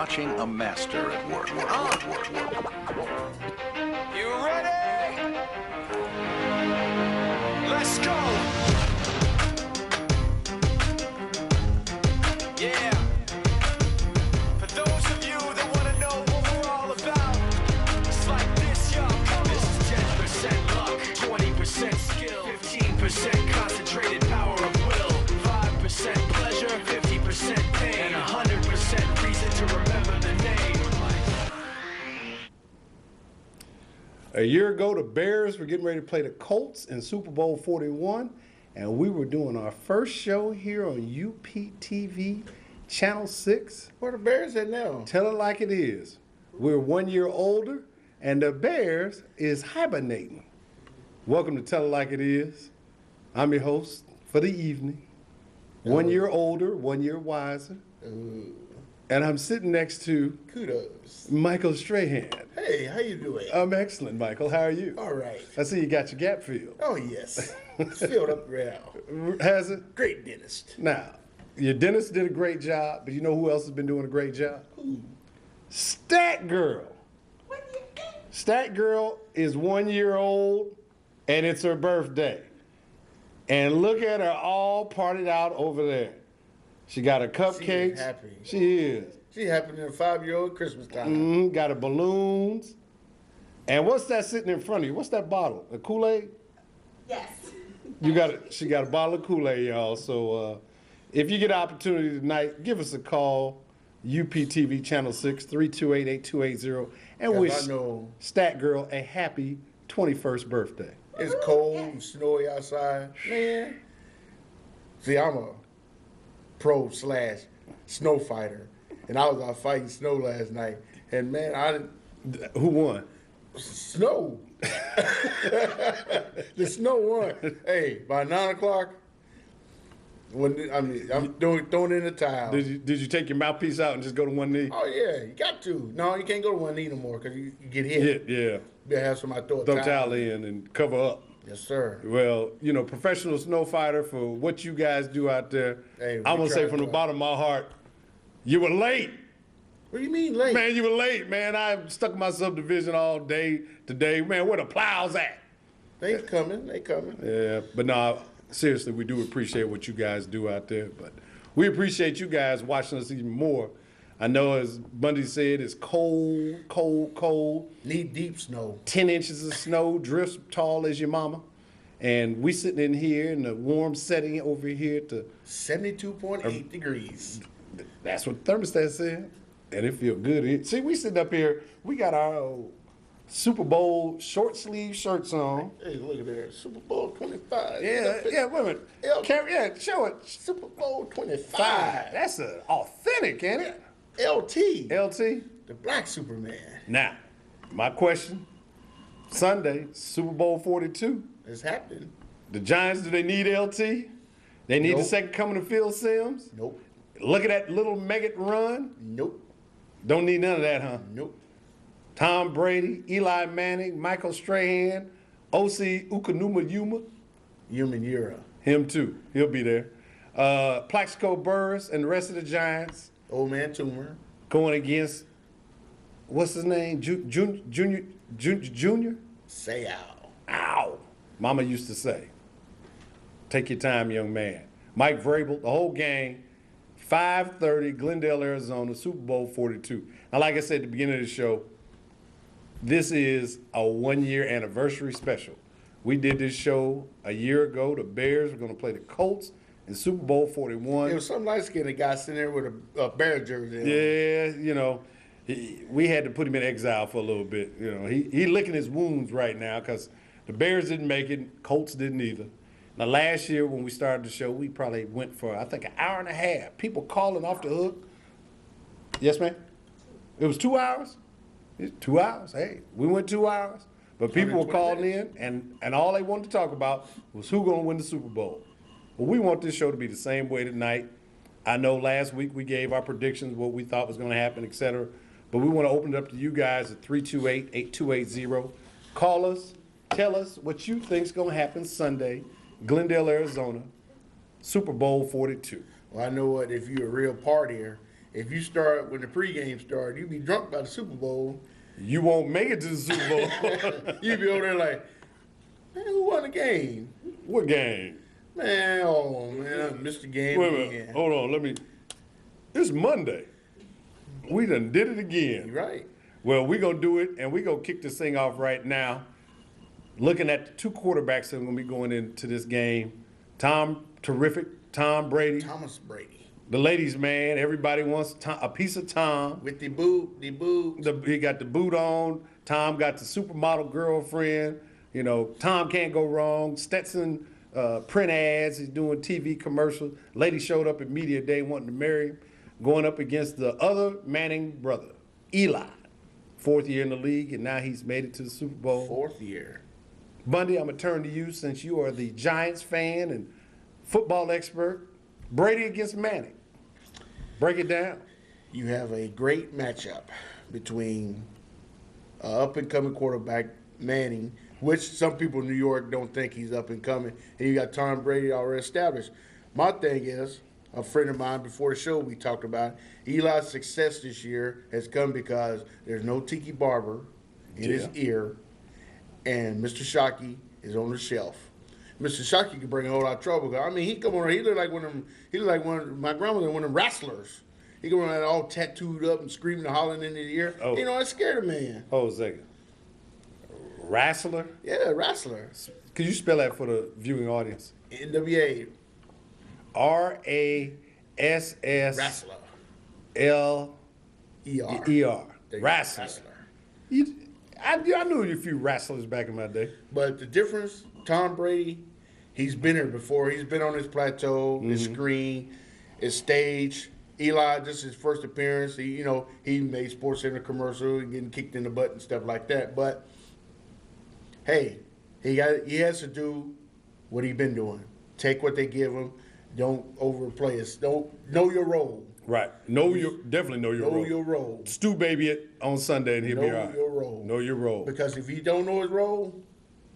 watching a master at work. You ready? Let's go. Yeah. For those of you that want to know what we're all about, it's like this, y'all. This is 10% luck, 20% skill, 15% concentrated power of will, 5% pleasure, 50% pain, and 100% reason to remember the name. A year ago, the Bears were getting ready to play the Colts in Super Bowl 41, and we were doing our first show here on UPTV Channel 6. Where the Bears at now? Tell it like it is. We're 1 year older, and the Bears is hibernating. Welcome to Tell It Like It Is. I'm your host for the evening. 1 year older, 1 year wiser. And I'm sitting next to Kudos. Michael Strahan. Hey, how you doing? I'm excellent, Michael. How are you? All right. I see you got your gap filled. Oh, yes. It's filled up now. Has it? Great dentist. Now, your dentist did a great job, but you know who else has been doing a great job? Who? Stat Girl. Stat Girl is 1 year old, and it's her birthday. And look at her all partied out over there. She got her cupcakes. She is happy. She is. She happened in a 5-year-old Christmas time. Got her balloons. And what's that sitting in front of you? What's that bottle? A Kool-Aid? Yes. You got it. She got a bottle of Kool-Aid, y'all. So if you get an opportunity tonight, give us a call. UPTV Channel 6, 328-8280. And Yes, wish I know. Stat Girl a happy 21st birthday. It's cold and snowy outside. Man. See, I'm a pro/snow fighter. And I was out fighting snow last night. And man, I didn't. Who won? Snow. The snow won. Hey, by 9 o'clock, I'm throwing in the towel. Did you take your mouthpiece out and just go to one knee? Oh yeah, you got to. No, you can't go to one knee no more because you get hit. Yeah. You better have somebody throw a Throw towel. towel in and cover up. Yes, sir. Well, professional snow fighter, for what you guys do out there, Hey, I'm we going to say try from the to- bottom of my heart, you were late. What do you mean late? Man, you were late, man. I stuck in my subdivision all day today. Man, where the plows at? They coming. They coming. Yeah, but no, seriously, we do appreciate what you guys do out there. But we appreciate you guys watching us even more. I know, as Bundy said, it's cold, cold, cold. Knee deep snow. 10 inches of snow, drifts tall as your mama. And we sitting in here in the warm setting over here to, 72.8 degrees. that's what the thermostat said. And it feel good. See, we sitting up here, we got our Super Bowl short sleeve shirts on. Hey, look at there. Super Bowl 25. Yeah, wait a minute. Show it. Super Bowl 25. That's authentic, ain't it? LT. LT? The Black Superman. Now, my question, Sunday, Super Bowl 42. It's happening. The Giants, do they need LT? They need the Nope. second coming of Phil Simms? Nope. Look at that little Meggett run. Nope. Don't need none of that, huh? Nope. Tom Brady, Eli Manning, Michael Strahan, O.C. Ukanuma Yuma, Human Eura. him too. He'll be there. Plaxico Burress and the rest of the Giants Old Man Tumor. going against, what's his name? Junior? Say ow. Ow. Mama used to say, take your time, young man. Mike Vrabel, the whole gang, 5:30, Glendale, Arizona, Super Bowl 42. Now, like I said at the beginning of the show, this is a 1 year anniversary special. We did this show a year ago. The Bears were going to play the Colts in Super Bowl 41. There was some light-skinned guy sitting there with a Bear jersey on. Yeah, we had to put him in exile for a little bit. He licking his wounds right now because the Bears didn't make it, Colts didn't either. Now, last year when we started the show, we probably went for, I think, an hour and a half. People calling off the hook. Yes, ma'am? It was 2 hours? 2 hours? Hey, we went 2 hours. But people were calling in, and all they wanted to talk about was who going to win the Super Bowl. Well, we want this show to be the same way tonight. I know last week we gave our predictions, what we thought was going to happen, et cetera. But we want to open it up to you guys at 328-8280. Call us. Tell us what you think's going to happen Sunday, Glendale, Arizona, Super Bowl 42. Well, I know what, if you're a real partier if you start when the pregame started, you be drunk by the Super Bowl. You won't make it to the Super Bowl. You be over there like, man, who won the game? What game? Man, oh man, I missed the game Wait a minute. again. Hold on. It's Monday. We done did it again. You're right. Well, we going to do it, and we going to kick this thing off right now. Looking at the two quarterbacks that are going to be going into this game. Tom Brady. Thomas Brady. The ladies' man. Everybody wants a piece of Tom. With the boot. He got the boot on. Tom got the supermodel girlfriend. You know, Tom can't go wrong. Stetson print ads. He's doing TV commercials. Lady showed up at media day wanting to marry him. Going up against the other Manning brother, Eli. 4th year in the league, and now he's made it to the Super Bowl. 4th year. Bundy, I'm going to turn to you since you are the Giants fan and football expert. Brady against Manning. Break it down. You have a great matchup between up-and-coming quarterback Manning, which some people in New York don't think he's up-and-coming, and you got Tom Brady already established. My thing is, a friend of mine before the show we talked about, Eli's success this year has come because there's no Tiki Barber in his ear, and Mr. Shockey is on the shelf. Mr. Shockey could bring a whole lot of trouble. I mean, he come on. He look like one of my grandmother, one of them wrestlers. He come on all tattooed up and screaming and hollering in his ear. Oh. You know, it scared a man. Hold a second. Wrestler? Yeah, wrestler. Could you spell that for the viewing audience? NWA R-A-S-S wrestler. L-E-R. Wrestler. Wrestler. I knew a few wrestlers back in my day. But the difference, Tom Brady, he's been here before. He's been on his plateau, his screen, his stage. Eli, this is his first appearance. He made Sports Center commercial, getting kicked in the butt and stuff like that. But hey, he has to do what he's been doing. Take what they give him. Don't overplay it. Don't know your role. Right. Definitely know your role. Know your role. Stu baby it on Sunday and he'll be all right. Know your role. Know your role. Because if you don't know his role,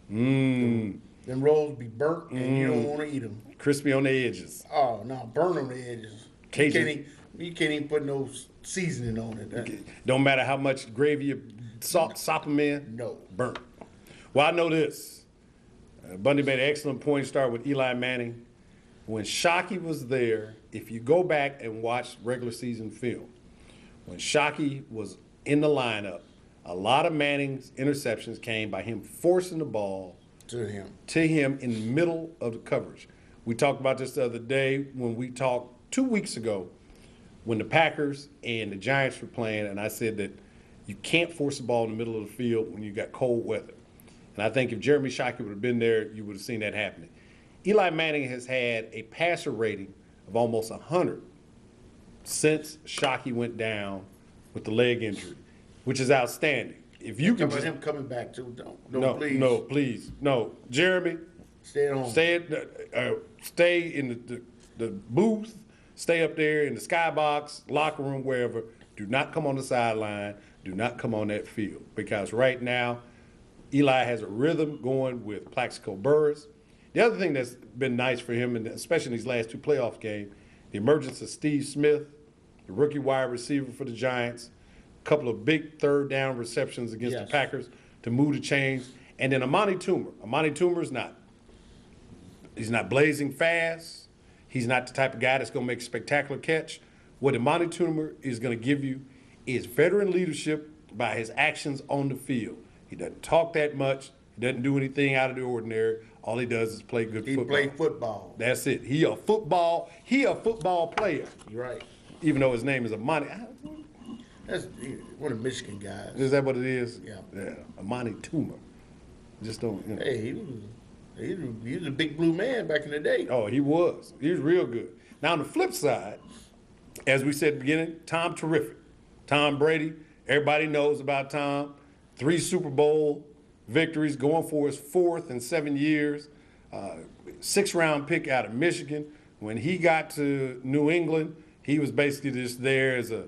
them rolls be burnt and you don't want to eat them. Crispy on the edges. Oh no, burn on the edges. Cajun. You can't even put no seasoning on it. Don't matter how much gravy you sop them in. No. Burnt. Well, I know this. Bundy made an excellent point. Start with Eli Manning. When Shockey was there, if you go back and watch regular season film, when Shockey was in the lineup, a lot of Manning's interceptions came by him forcing the ball To him. in the middle of the coverage. We talked about this the other day when we talked 2 weeks ago when the Packers and the Giants were playing, and I said that you can't force the ball in the middle of the field when you got cold weather. And I think if Jeremy Shockey would have been there, you would have seen that happening. Eli Manning has had a passer rating of almost 100 since Shockey went down with the leg injury, which is outstanding. If you can Talking just about him coming back too. please, Jeremy, Stay at home. stay in the booth, stay up there in the skybox, locker room, wherever. Do not come on the sideline. Do not come on that field because right now, Eli has a rhythm going with Plaxico Burress. The other thing that's been nice for him, and especially in these last two playoff games, the emergence of Steve Smith, the rookie wide receiver for the Giants, a couple of big third down receptions against the Packers to move the chains, and then Amani Toomer. Amani Toomer's he's not blazing fast. He's not the type of guy that's going to make a spectacular catch. What Amani Toomer is going to give you is veteran leadership by his actions on the field. He doesn't talk that much. He doesn't do anything out of the ordinary. All he does is play good football. He play football. That's it. He a football player. You're right. Even though his name is Amani. That's one of Michigan guys. Is that what it is? Yeah. Yeah. Amani Toomer. Just don't. Hey, he was a big blue man back in the day. Oh, he was. He was real good. Now, on the flip side, as we said at the beginning, Tom terrific. Tom Brady, everybody knows about Tom. 3 Super Bowl victories, going for his 4th in 7 years. 6th-round pick out of Michigan. When he got to New England, he was basically just there as a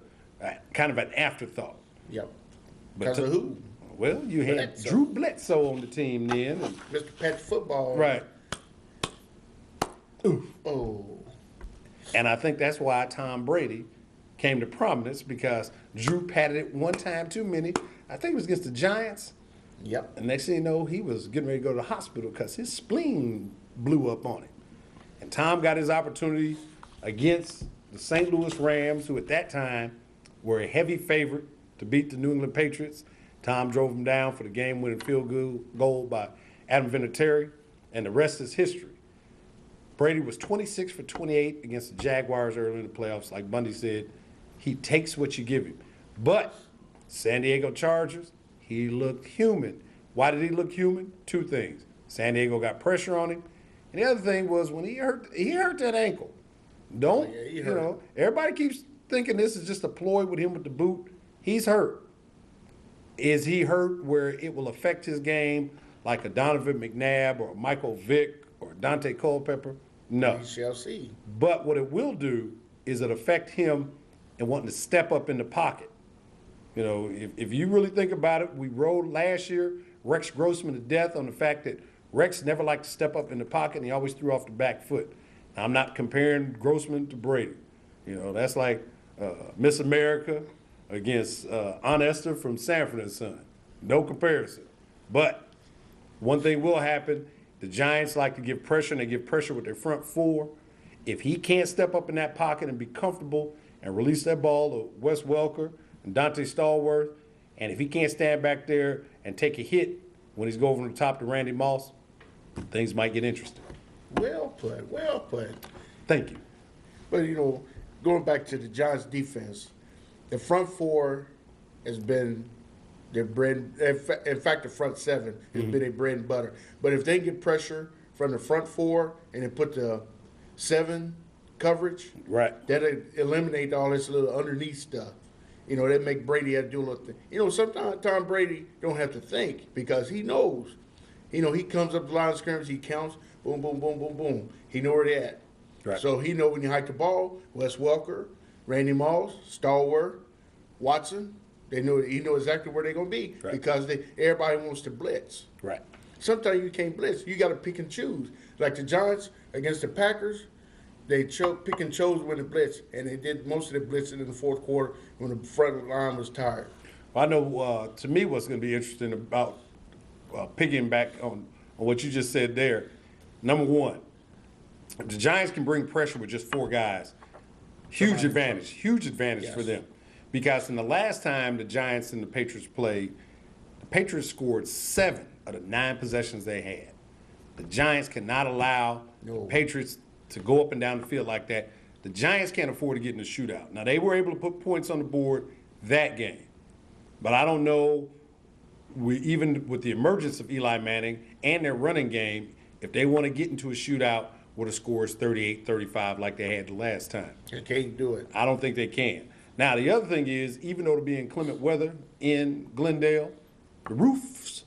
kind of an afterthought. Yep. But Because of who? Well, you had Bledsoe. Drew Bledsoe on the team then. And, Mr. Patch Football. right. Oh. And I think that's why Tom Brady came to prominence because Drew patted it one time too many. I think it was against the Giants. Yep. And next thing you know, he was getting ready to go to the hospital because his spleen blew up on him. And Tom got his opportunity against the St. Louis Rams, who at that time were a heavy favorite to beat the New England Patriots. Tom drove them down for the game-winning field goal by Adam Vinatieri, and the rest is history. Brady was 26 for 28 against the Jaguars early in the playoffs. Like Bundy said, he takes what you give him. But San Diego Chargers, he looked human. Why did he look human? Two things. San Diego got pressure on him. And the other thing was when he hurt that ankle. Everybody keeps thinking this is just a ploy with him with the boot. He's hurt. Is he hurt where it will affect his game like a Donovan McNabb or a Michael Vick or Dante Culpepper? No. We shall see. But what it will do is it affect him and wanting to step up in the pocket. You know, if you really think about it, we rode last year Rex Grossman to death on the fact that Rex never liked to step up in the pocket and he always threw off the back foot. Now, I'm not comparing Grossman to Brady. You know, that's like Miss America against Aunt Esther from Sanford and Son. No comparison. But one thing will happen. The Giants like to give pressure, and they give pressure with their front four. If he can't step up in that pocket and be comfortable and release that ball to Wes Welker and Dante Stallworth, and if he can't stand back there and take a hit when he's going over the top to Randy Moss, things might get interesting. Well put, well put. Thank you. But, you know, going back to the Giants' defense, the front four has been their bread. In fact, the front seven has been their bread and butter. But if they get pressure from the front four and they put the 7 coverage, Right. that'll eliminate all this little underneath stuff. You know, that make Brady have to do a little thing. You know, sometimes Tom Brady don't have to think because he knows. You know, he comes up the line of scrimmage, he counts, boom, boom, boom, boom, boom. He know where they at. Right. So he know when you hike the ball, Wes Welker, Randy Moss, Stallworth, Watson, he know exactly where they're gonna be Right. because everybody wants to blitz. Right. Sometimes you can't blitz. You got to pick and choose. Like the Giants against the Packers, they pick and chose when to blitz, and they did most of the blitzing in the fourth quarter when the front line was tired. Well, I know to me what's going to be interesting about picking back on what you just said there. Number one, if the Giants can bring pressure with just 4 guys, huge advantage Yes. for them. Because in the last time the Giants and the Patriots played, the Patriots scored 7 of the 9 possessions they had. The Giants cannot allow the Patriots to go up and down the field like that. The Giants can't afford to get in a shootout. Now, they were able to put points on the board that game. But I don't know, even with the emergence of Eli Manning and their running game, if they want to get into a shootout where the score is 38-35 like they had the last time. They can't do it. I don't think they can. Now, the other thing is, even though it'll be inclement weather in Glendale, the roof,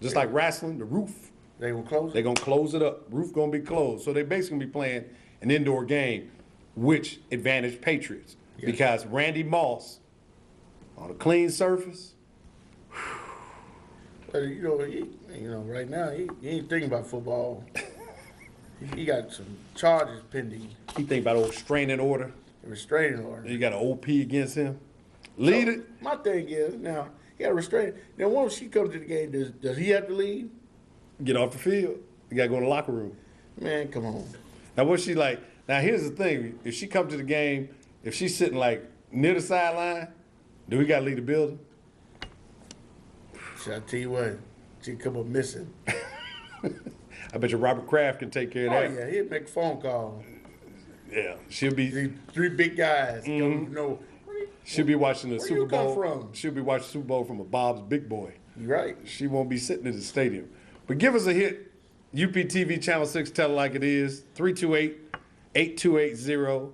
just like wrestling, the roof, They will close they're it. going to close it up. Roof going to be closed. So they're basically going to be playing an indoor game, which advantage Patriots. Yes. Because Randy Moss, on a clean surface, But right now he ain't thinking about football. He got some charges pending, he think about old straining order. a restraining order. You got an OP against him. Lead it. My thing is now he got a restraining. Now once she comes to the game, does he have to leave? Get off the field. You got to go in the locker room. Man, come on. Now, what's she like? Now, here's the thing. If she comes to the game, if she's sitting like near the sideline, do we got to leave the building? Should I tell you what? She come up missing. I bet you Robert Kraft can take care of Oh that. yeah, he'd make a phone call. Yeah. She'll be 3 big guys. Don't know. she'll be watching the Where Super you come Bowl. from? She'll be watching Super Bowl from a Bob's Big Boy. You right. She won't be sitting in the stadium. But give us a hit. UPTV Channel 6, tell it like it is. 328-8280.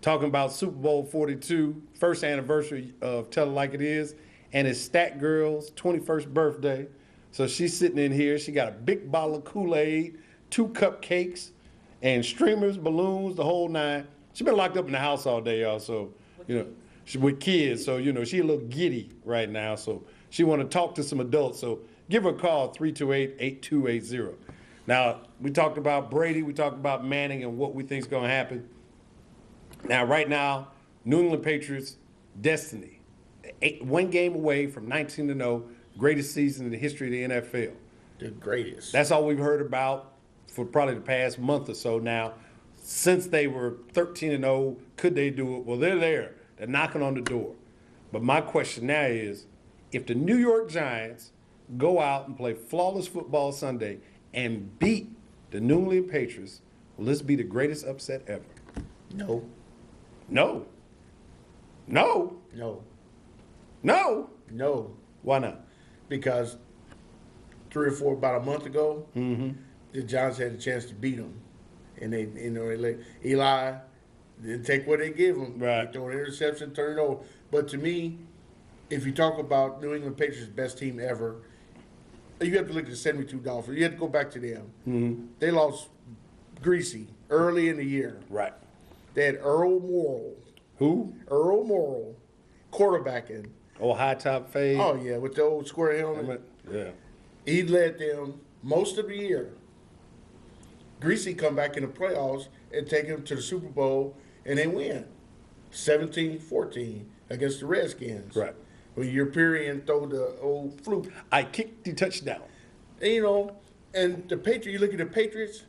Talking about Super Bowl 42, first anniversary of Tell It Like It Is. And it's Stat Girl's 21st birthday. So she's sitting in here. She got a big bottle of Kool-Aid, 2 cupcakes, and streamers, balloons, the whole 9. She's been locked up in the house all day, y'all. So, she's with kids. So, she a little giddy right now. So she want to talk to some adults. So give her a call, 328-8280. Now, we talked about Brady. We talked about Manning and what we think is going to happen. Now, right now, New England Patriots, destiny. 1 game away from 19-0, greatest season in the history of the NFL. The greatest. That's all we've heard about for probably the past month or so now. Since they were 13-0, could they do it? Well, they're there. They're knocking on the door. But my question now is, if the New York Giants go out and play flawless football Sunday and beat the New England Patriots, will this be the greatest upset ever? No. No. No. No. No. No. Why not? Because about a month ago, the Giants had a chance to beat them. And they let Eli didn't take what they give him. Right. They throw an interception, turn it over. But to me, if you talk about New England Patriots' best team ever, you have to look at the 72 Dolphins. You have to go back to them. They lost Greasy early in the year. Right. They had Earl Morrall. Who? Earl Morrall, quarterbacking. Oh, high top fade. Oh, yeah, with the old square helmet. Yeah. He led them most of the year. Greasy come back in the playoffs and take them to the Super Bowl, and they win 17-14 against the Redskins. Right. When Yurpirian throw the old fluke. I kicked the touchdown. And, and the Patriots, you look at the Patriots,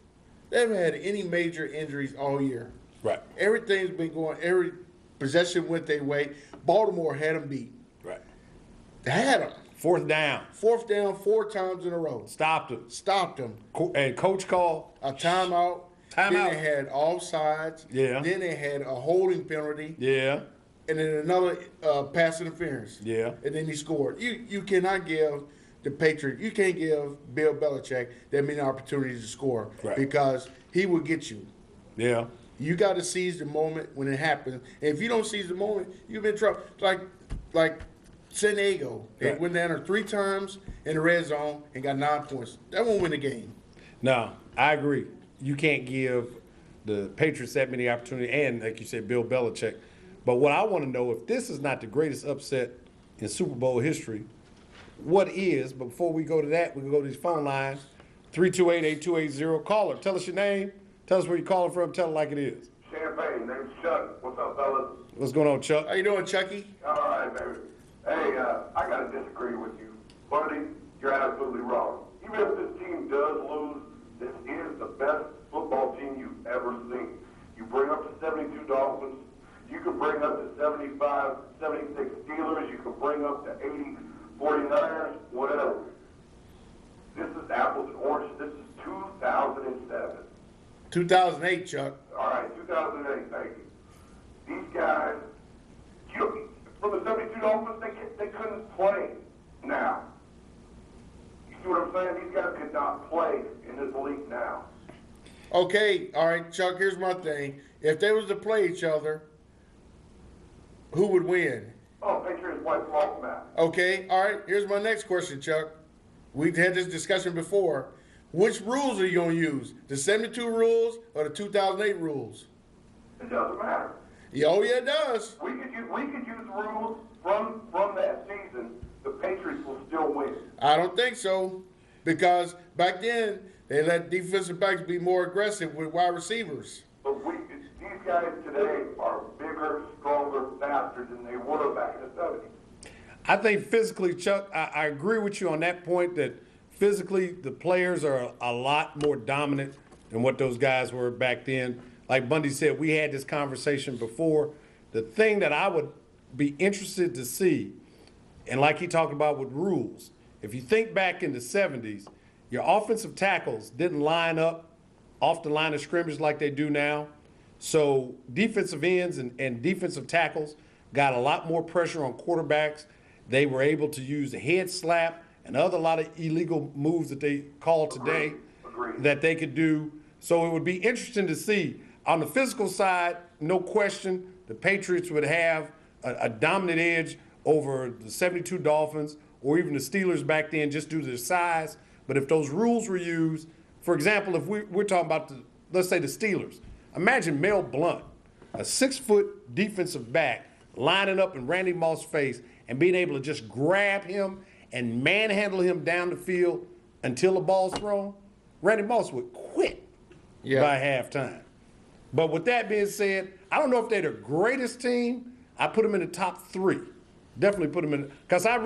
they haven't had any major injuries all year. Right. Everything's been going, every possession went their way. Baltimore had them beat. Right. They had them. 4th down. 4th down 4 times in a row. Stopped him. Stopped them. And coach called A timeout. Then they had offsides. Yeah. Then they had a holding penalty. Yeah. And then another pass interference. Yeah. And then he scored. You cannot give the Patriots, you can't give Bill Belichick that many opportunities to score. Right. Because he will get you. Yeah. You got to seize the moment when it happens. And if you don't seize the moment, you've been in trouble. Like San Diego, they Right. went down there 3 times in the red zone and got 9 points. That won't win the game. No, I agree. You can't give the Patriots that many opportunities, and like you said, Bill Belichick. But what I want to know, if this is not the greatest upset in Super Bowl history, what is? But before we go to that, we can go to these phone lines. 328-8280. Caller, tell us your name. Tell us where you're calling from. Tell it like it is. Champagne, name's Chuck. What's up, fellas? What's going on, Chuck? How you doing, Chucky? All right, baby. Hey, I got to disagree with you. Buddy, you're absolutely wrong. Even if this team does lose, this is the best football team you've ever seen. You bring up the 72 Dolphins. You can bring up the 75, 76 Steelers. You can bring up the 80 49ers, whatever. This is apples and oranges. This is 2007. 2008, Chuck. All right, 2008, thank you. These guys, from the 72 Dolphins, they couldn't play now. You see what I'm saying? These guys could not play in this league now. Okay, all right, Chuck, here's my thing. If they was to play each other, who would win? Oh, Patriots wiped them off the map. Okay, all right, here's my next question, Chuck. We've had this discussion before. Which rules are you going to use? The 72 rules or the 2008 rules? It doesn't matter. Oh, yeah, it does. We could use rules from that season. The Patriots will still win. I don't think so, because back then they let defensive backs be more aggressive with wide receivers. But these guys today are bigger, stronger, faster than they were back in the 70s. I think physically, Chuck, I agree with you on that point that physically the players are a lot more dominant than what those guys were back then. Like Bundy said, we had this conversation before. The thing that I would be interested to see, and like he talked about with rules, if you think back in the 70s, your offensive tackles didn't line up off the line of scrimmage like they do now. So defensive ends and defensive tackles got a lot more pressure on quarterbacks. They were able to use the head slap and a lot of illegal moves that they call today that they could do. So it would be interesting to see. On the physical side, no question, the Patriots would have a dominant edge over the 72 Dolphins or even the Steelers back then just due to their size. But if those rules were used, for example, if we're talking about, let's say the Steelers, imagine Mel Blount, a 6-foot defensive back, lining up in Randy Moss' face and being able to just grab him and manhandle him down the field until the ball's thrown. Randy Moss would quit by halftime. But with that being said, I don't know if they're the greatest team. I put them in the top 3. Definitely put them in, because I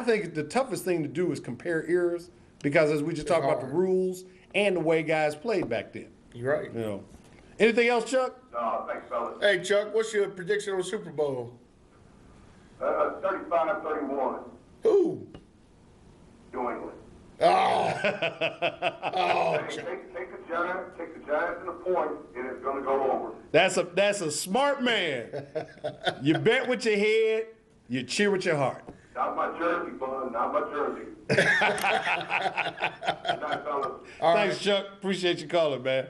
think the toughest thing to do is compare eras, because as we just talked about the hard. rules and the way guys played back then. You're right. You know. Anything else, Chuck? Thanks, fellas. Hey, Chuck, what's your prediction on the Super Bowl? 35-31, Who? New England. Oh, Take the Giants in the points, and it's going to go over. That's a smart man. You bet with your head, you cheer with your heart. Not my jersey, bud. Not my jersey. Good night, fellas. Thanks, Chuck. Appreciate you calling, man.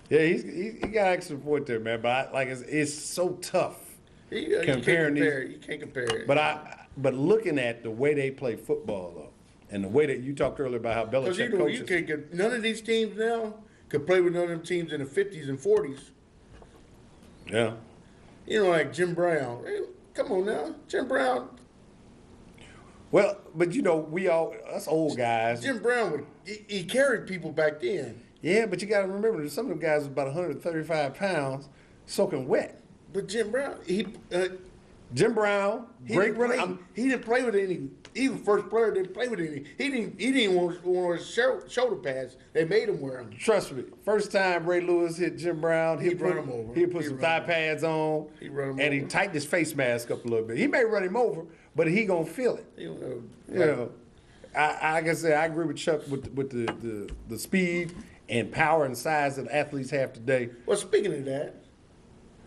Yeah, he got an excellent point there, man. But it's so tough. you can't Comparing these- compare it. You can't compare it. But looking at the way they play football, though, and the way that you talked earlier about how Because Belichick you coaches. can't get none of these teams now could play with none of them teams in the 50s and 40s. Yeah. You know, like Jim Brown. Hey, come on now, Jim Brown. Well, but us old guys. Jim Brown he carried people back then. Yeah, but you got to remember that some of them guys was about 135 pounds, soaking wet. But Jim Brown, Jim Brown, great runner. He didn't play with any. He was the first player that didn't play with any. He didn't want to shoulder pads. They made him wear them. Trust me, first time Ray Lewis hit Jim Brown, He'd run him over. He'd put He'd some run thigh him pads on, He'd run him and he over. tightened his face mask up a little bit. He may run him over, but he gonna feel it. You You know, like I said, I agree with Chuck with the speed and power and size that athletes have today. Well, speaking of that,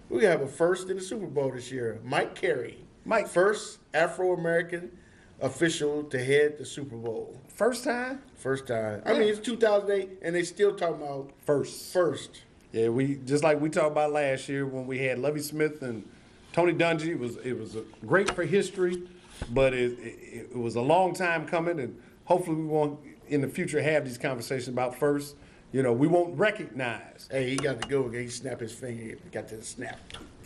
we have a first in the Super Bowl this year. Mike Carey. Mike. First Afro-American official to head the Super Bowl. First time? First time. I mean, it's 2008, and they still talking about First. first. Yeah, we just like we talked about last year when we had Lovie Smith and Tony Dungy. It was great for history, but it was a long time coming, and hopefully we won't in the future have these conversations about first. You know, we won't recognize Hey, he got to go again. He snapped his finger. He got to the snap.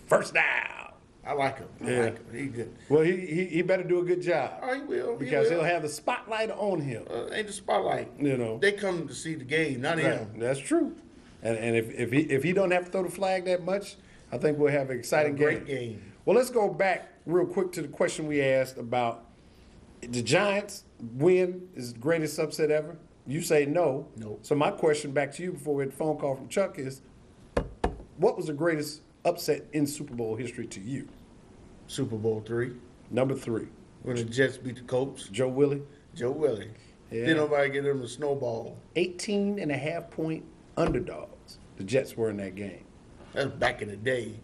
first down. I like him. I Yeah. like him. He good. Well, he better do a good job. Oh, he will. Because he he'll will. have the spotlight on him. Ain't the spotlight. You know. They come to see the game, not him. Right. That's true. And if he don't have to throw the flag that much, I think we'll have an exciting Great game. Well, let's go back real quick to the question we asked about the Giants win is the greatest upset ever. You say no. No. So my question back to you before we had the phone call from Chuck is, what was the greatest upset in Super Bowl history to you? Super Bowl III, Number 3, when the Jets beat the Colts. Joe Willie. Joe Willie. Yeah. Didn't nobody get him a snowball. 18.5-point underdogs. The Jets were in that game. That's back in the day.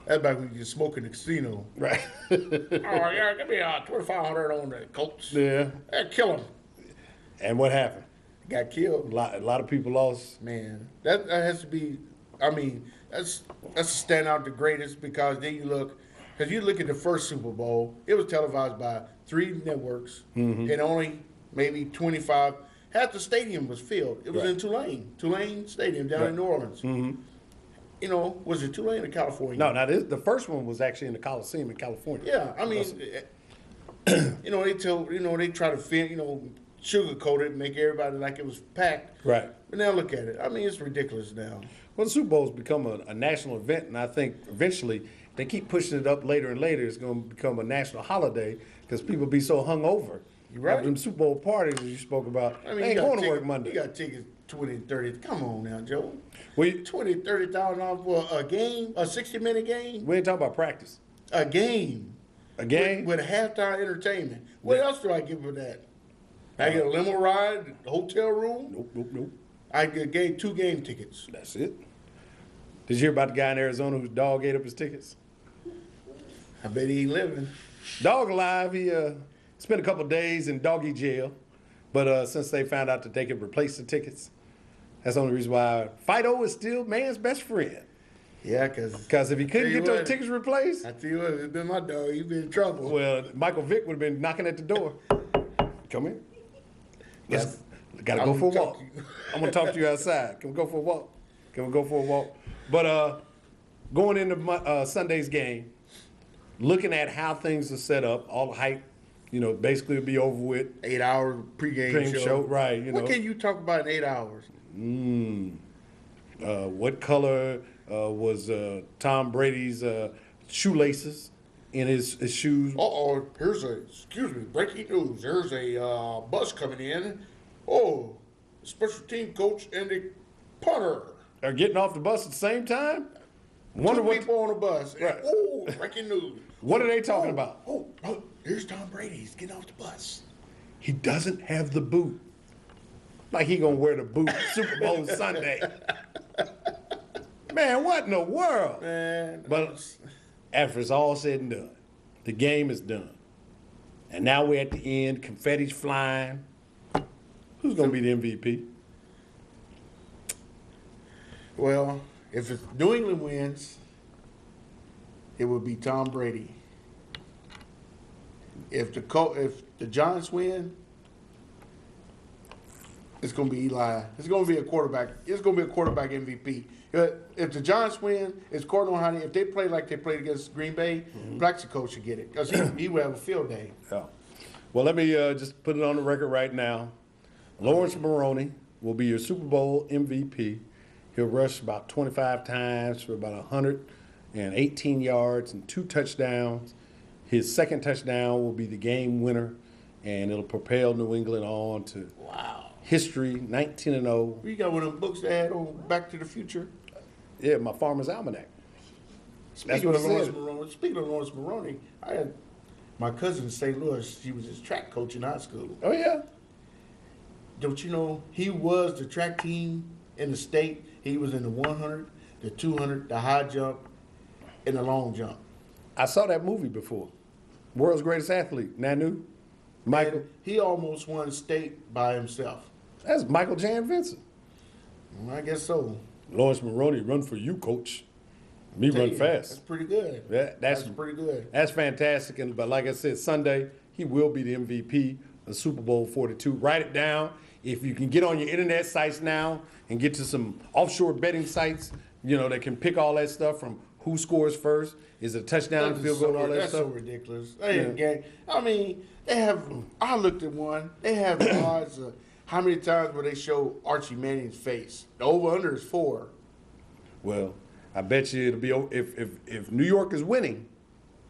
That's back when you could smoke in the casino. Right. Oh, yeah, give me $2,500 on the Colts. Yeah. Kill him. And what happened? Got killed. A lot of people lost. Man, that has to be. I mean, that's a standout the greatest because then you look at the first Super Bowl. It was televised by 3 networks and only maybe 25. Half the stadium was filled. It was Right. in Tulane Stadium down in New Orleans. You know, was it Tulane or California? No, now the first one was actually in the Coliseum in California. Yeah, I mean, they try to sugarcoat it and make everybody like it was packed. Right. But now look at it. I mean, it's ridiculous now. Well, the Super Bowl's become a national event, and I think eventually they keep pushing it up later and later. It's going to become a national holiday because people be so hungover. You're right. Them Super Bowl parties that you spoke about. I mean, they ain't you got going to work tickets- Monday. You got tickets 20, 30. Come on now, Joe. We 20, 30,000 for a game, a 60-minute game, ain't talking about practice. a game. A game? with halftime entertainment. What else do I give for that? I get a limo ride, hotel room. Nope. I get 2 game tickets. That's it. Did you hear about the guy in Arizona whose dog ate up his tickets? I bet he ain't living. Dog alive. He spent a couple of days in doggy jail, but since they found out that they could replace the tickets, that's the only reason why Fido is still man's best friend. Yeah, because Because if he couldn't Tell you get those what. tickets replaced, I tell you what, if it's been my dog, he'd been in trouble. well, Michael Vick would have been knocking at the door. Come here. Let's gotta I go will for a talk walk. to you. I'm gonna talk to you outside. Can we go for a walk? But going into Sunday's game, looking at how things are set up, all the hype, basically it'll be over with. 8-hour pregame Pregame show, right, What can you talk about in 8 hours? What color was Tom Brady's shoelaces in his shoes? Uh-oh, excuse me, breaking news. There's a bus coming in. Oh, the special team coach and the punter. Are getting off the bus at the same time? Wonder Two what people on the bus. Right. Oh, breaking news. What are they talking about? Oh, there's Tom Brady. He's getting off the bus. He doesn't have the boot. Like he gonna wear the boot Super Bowl Sunday. Man, what in the world? Man, But after it's all said and done, the game is done. And now we're at the end, confetti's flying. Who's gonna be the MVP? well, if New England wins, it would be Tom Brady. If the Giants win, it's going to be Eli. It's going to be a quarterback. It's going to be a quarterback MVP. If the Giants win, it's Cordell Honey. If they play like they played against Green Bay, Plaxico should get it because he will have a field day. Yeah. Well, let me just put it on the record right now. Lawrence Maroney will be your Super Bowl MVP. He'll rush about 25 times for about 118 yards and 2 touchdowns. His second touchdown will be the game winner, and it'll propel New England on to history, 19-0. You got one of them books they had on Back to the Future? Yeah, my Farmer's Almanac. Speaking what of it Lawrence said. Maroney, I had my cousin in St. Louis. She was his track coach in high school. Oh, yeah? Don't you know he was the track team in the state? He was in the 100, the 200, the high jump, and the long jump. I saw that movie before. World's Greatest Athlete, Nanu. Michael. And he almost won state by himself. That's Michael Jan Vincent. Well, I guess so. Lawrence Maroney, run for you, coach. Me Tell run you, That's fast. pretty good. That's pretty good. That's fantastic. But like I said, Sunday, he will be the MVP of Super Bowl 42. Write it down. If you can get on your internet sites now and get to some offshore betting sites, that can pick all that stuff from who scores first, is it a touchdown, field goal, all that That's so stuff. ridiculous. I mean, they have. I looked at one. They have odds of how many times will they show Archie Manning's face. The over/under is 4. Well, I bet you it'll be if New York is winning,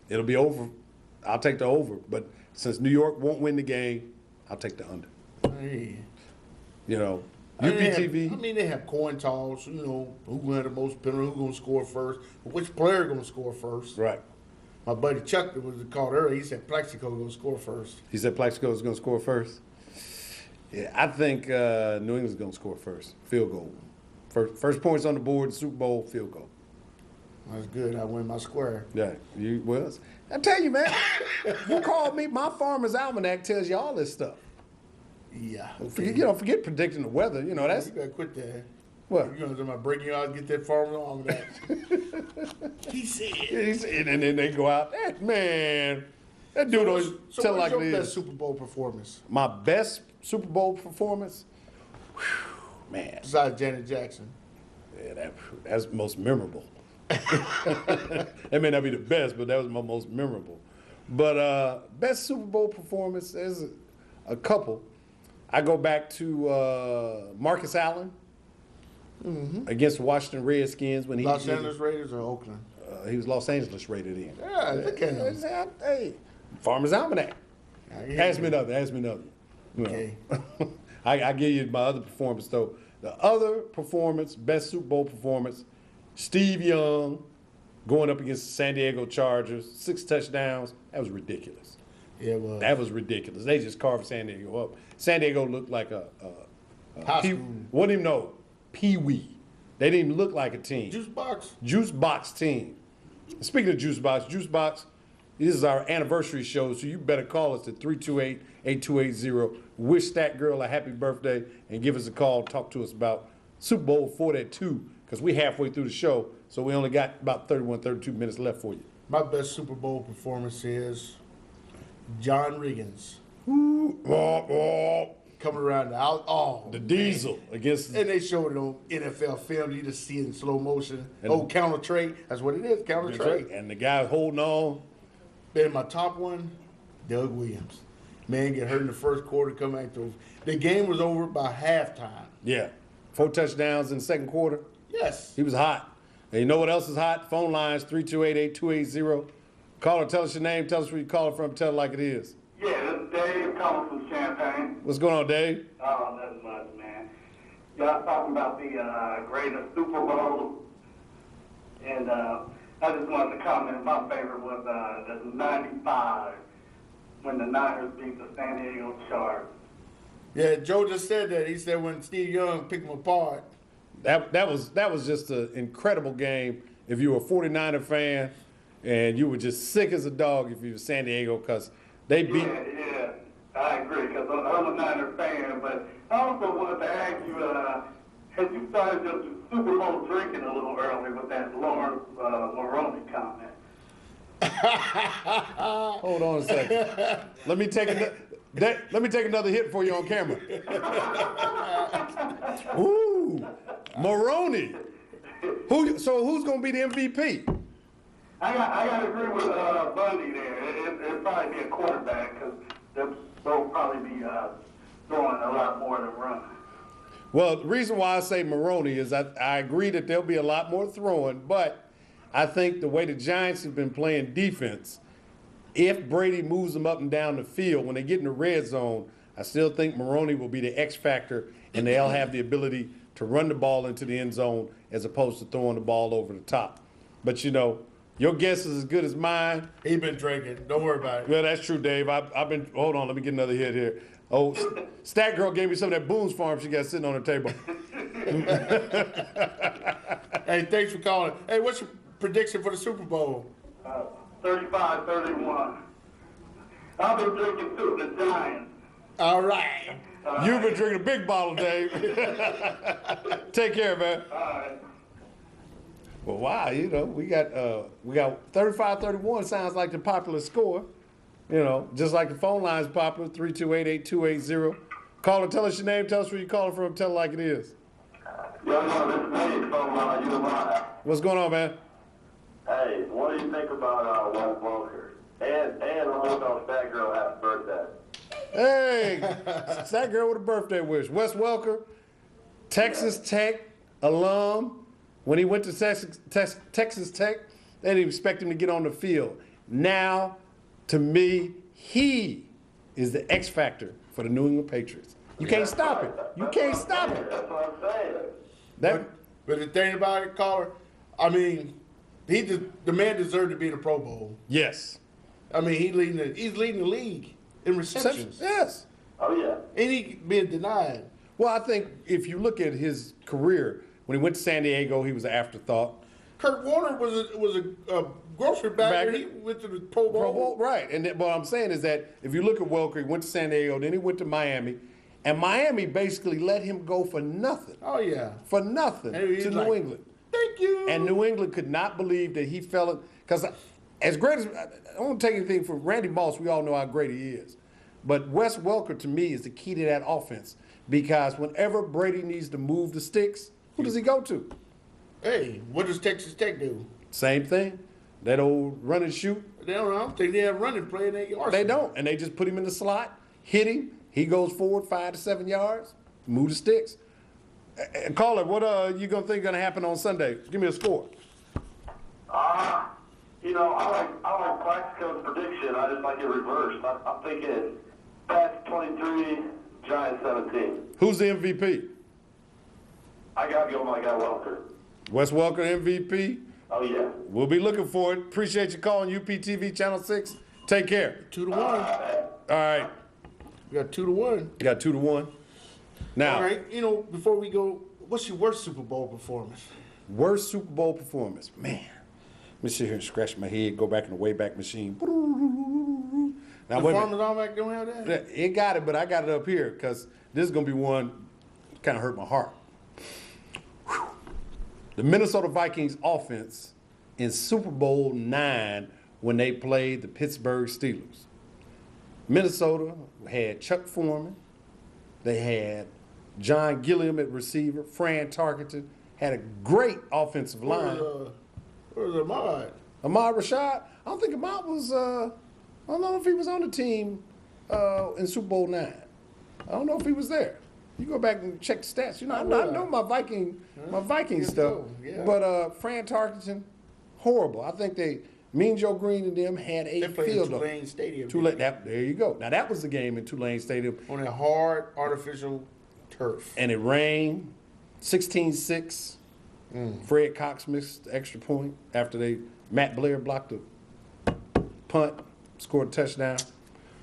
it'll be over. I'll take the over. But since New York won't win the game, I'll take the under. Hey. UPTV. They have coin toss. Who gonna have the most penalty? Who's gonna score first? Which player gonna score first? Right. My buddy Chuck that was called earlier. He said Plaxico gonna score first. He said Plaxico is going to score first. Yeah, I think New England's going to score first. Field goal. First points on the board, Super Bowl, field goal. That's good. I win my square. Yeah, you was. I tell you, man, you called me. My Farmer's Almanac tells you all this stuff. Yeah. Forget predicting the weather. That's You gotta quit that. what. You know, breaking you out, get that farmer on that. He said. And then they go out. That dude always So tell what's like your it best is. Super Bowl performance My best Super Bowl performance. Whew, man, besides Janet Jackson? yeah, that's most memorable. That may not be the best, but that was my most memorable. But best Super Bowl performance, there's a couple. I go back to Marcus Allen against the Washington Redskins when he Los Angeles Raiders or Oakland? he was Los Angeles rated in. Yeah, look at him. Hey, Farmer's Almanac. Ask me another. Okay. I give you my other performance though. The other performance, best Super Bowl performance, Steve Young going up against the San Diego Chargers, 6 touchdowns. That was ridiculous. Yeah, well, That was ridiculous. They just carved San Diego up. San Diego looked like a high pee, school wouldn't even know, pee-wee. They didn't even look like a team. juice box. Juice Box team. Speaking of Juice Box, this is our anniversary show, so you better call us at 328-8280. Wish that girl a happy birthday and give us a call. Talk to us about Super Bowl 42 because we halfway through the show, so we only got about 31, 32 minutes left for you. My best Super Bowl performance is John Riggins coming around The Diesel against And they showed it on NFL film. You just see it in slow motion. And- Counter trade. That's what it is. Counter trade. and the guy holding on. Then my top one, Doug Williams. Man get hurt in the first quarter. Come back to the game was over by halftime. Yeah. 4 touchdowns in the second quarter. Yes. He was hot. And you know what else is hot? Phone lines, 328-8280. Caller, tell us your name. Tell us where you calling from. Tell it like it is. Yeah, this is Dave calling from Champaign. What's going on, Dave? Oh, nothing much, man. Y'all talking about the greatest Super Bowl, and I just wanted to comment. My favorite was the '95 when the Niners beat the San Diego Chargers. Yeah, Joe just said that. He said when Steve Young picked them apart. That was just an incredible game. If you were a 49er fan, and you were just sick as a dog if you were San Diego, because they beat. Yeah, I agree, because I'm a Niner fan, but I also wanted to ask you, had you started your Super Bowl drinking a little early with that Lawrence Maroney comment? Hold on a second. Let me take another hit for you on camera. Ooh, Maroney. So who's gonna be the MVP? I got to agree with Bundy there. It'd probably be a quarterback, because they'll both probably be throwing a lot more than running. Well, the reason why I say Maroney is I agree that there'll be a lot more throwing, but I think the way the Giants have been playing defense, if Brady moves them up and down the field, when they get in the red zone, I still think Maroney will be the X factor, and they'll have the ability to run the ball into the end zone as opposed to throwing the ball over the top. But, you know, your guess is as good as mine. He been drinking. Don't worry about it. Well, that's true, Dave. I've been. Hold on, let me get another hit here. Oh, Stat Girl gave me some of that Boone's Farm she got sitting on the table. Hey, thanks for calling. Hey, what's your prediction for the Super Bowl? 35-31. I've been drinking too, the Giants. All right. You've been drinking a big bottle, Dave. Take care, man. All right. Well, wow, you know, we got 35-31 sounds like the popular score. You know, just like the phone line's popular, 328-8280. Caller, tell us your name, tell us where you're calling from, tell it like it is. Yo, this is Nate from you mind. What's going on, man? Hey, what do you think about Wes Welker? And I'm going to Stat Girl happy birthday. Hey, that girl with a birthday wish. Wes Welker, Texas Tech alum. When he went to Texas Tech, they didn't expect him to get on the field. Now, to me, he is the X factor for the New England Patriots. You can't stop it. You can't stop it. That's what I'm saying. But the thing about it, caller, I mean, the man deserved to be in the Pro Bowl. Yes. I mean, he's leading the league in receptions. Yes. Oh, yeah. And he being denied. Well, I think if you look at his career, when he went to San Diego, he was an afterthought. Kurt Warner was a grocery bagger. Bagger. He went to the Pro Bowl. Pro Bowl, right. And what I'm saying is that if you look at Welker, he went to San Diego, then he went to Miami, and Miami basically let him go for nothing. Oh, yeah. For nothing And he's to like, New England. Thank you. And New England could not believe that he fell in, because as great as, I don't want to take anything from Randy Moss, we all know how great he is. But Wes Welker, to me, is the key to that offense, because whenever Brady needs to move the sticks, who does he go to? Hey, what does Texas Tech do? Same thing. That old run and shoot. I don't think they have running play in their arsenal. They don't. And they just put him in the slot, hit him. He goes forward 5 to 7 yards, move the sticks. Caller, what you gonna think gonna happen on Sunday? Give me a score. You know, I like Plaxico's prediction. I just like it reversed. I'm thinking Pats 23, Giants 17. Who's the MVP? I got to go with my guy Welker. Wes Welker, MVP. Oh, yeah. We'll be looking for it. Appreciate you calling UPTV Channel 6. Take care. 2-1. All right. We got 2-1. You got 2-1. Now, All right. You know, before we go, what's your worst Super Bowl performance? worst Super Bowl performance. Man, let me sit here and scratch my head, go back in the Wayback Machine. Now, The wait a Farmers minute. Almanac don't have that? It got it, but I got it up here because this is going to be one kind of hurt my heart. Whew. The Minnesota Vikings offense in Super Bowl IX when they played the Pittsburgh Steelers. Minnesota had Chuck Foreman. They had John Gilliam at receiver. Fran Tarkenton had a great offensive line. Where's Ahmad? Ahmad Rashad. I don't think Ahmad was. I don't know if he was on the team in Super Bowl IX. I don't know if he was there. You go back and check the stats. You know, I will. know my Viking Yes, stuff. so, yeah. But Fran Tarkenton, horrible. I think Mean Joe Green and them had a They played in field of Tulane Stadium. There you go. Now that was the game in Tulane Stadium, On a hard, artificial turf. and it rained. 16-6. Fred Cox missed the extra point after Matt Blair blocked the punt, scored a touchdown.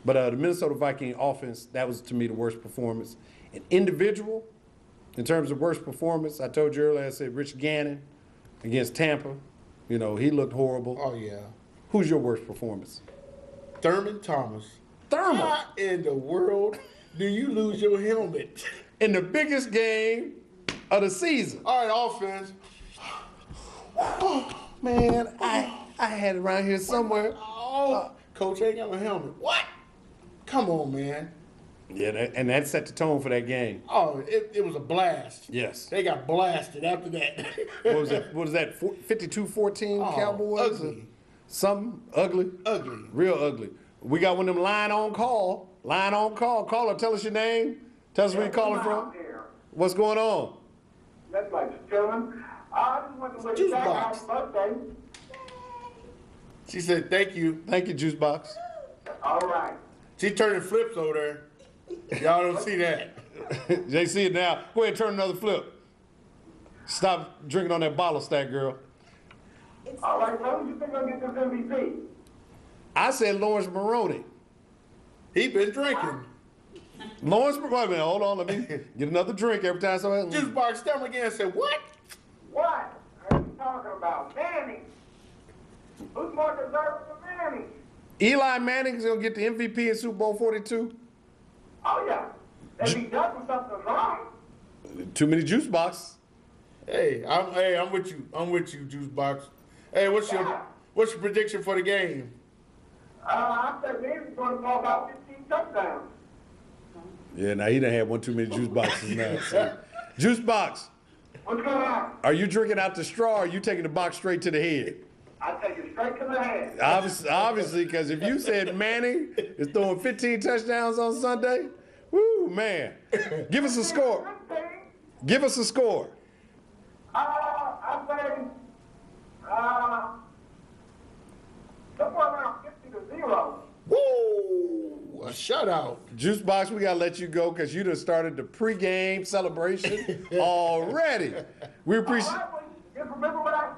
But the Minnesota Viking offense, that was to me the worst performance. An individual, in terms of worst performance, I told you earlier, I said Rich Gannon against Tampa. You know, he looked horrible. Oh, yeah. Who's your worst performance? Thurman Thomas. Thurman. How in the world do you lose your helmet? In the biggest game of the season. All right, offense. Man, I had it around here somewhere. Oh, coach ain't got no helmet. What? Come on, man. Yeah, and that set the tone for that game. Oh, it was a blast. Yes. They got blasted after that. What was that? What was that? 52-14 Oh, Cowboys? ugly. Something ugly? Ugly. Real ugly. We got one of them line on call. Caller, tell us your name. Tell us where you're calling from. What's going on? That's like just chilling. I just want to wish Juice Jack box. happy birthday. She said, thank you. Thank you, Juice Box. All right. She turning flips over there. Y'all don't see that. They see it now. Go ahead and turn another flip. Stop drinking on that bottle stack, girl. All right, so who you think gonna get this MVP? I said Lawrence Maroney. He been drinking. Wait a minute, hold on. Let me get another drink every time somebody. Juice box stomach again and said, what? What are you talking about? Manning. Who's more deserving than Manning? Eli Manning's gonna get the MVP in Super Bowl 42. Oh yeah. If he does something wrong, Too many juice boxes. Hey, I'm with you. I'm with you, Juice Box. Hey, what's your prediction for the game? I said Mannings's gonna throw about 15 touchdowns. Yeah, now he done had one too many juice boxes now. So. Juice box, What's going on? are you drinking out the straw or are you taking the box straight to the head? I take you straight to the head. Obviously, because if you said Manning is throwing 15 touchdowns on Sunday, woo, man. Give us a score. Give us a score. I say, somewhere around 50-0. Woo! A shutout. Juice box, we gotta let you go because you done started the pregame celebration already. We appreciate. All right, well, just remember what I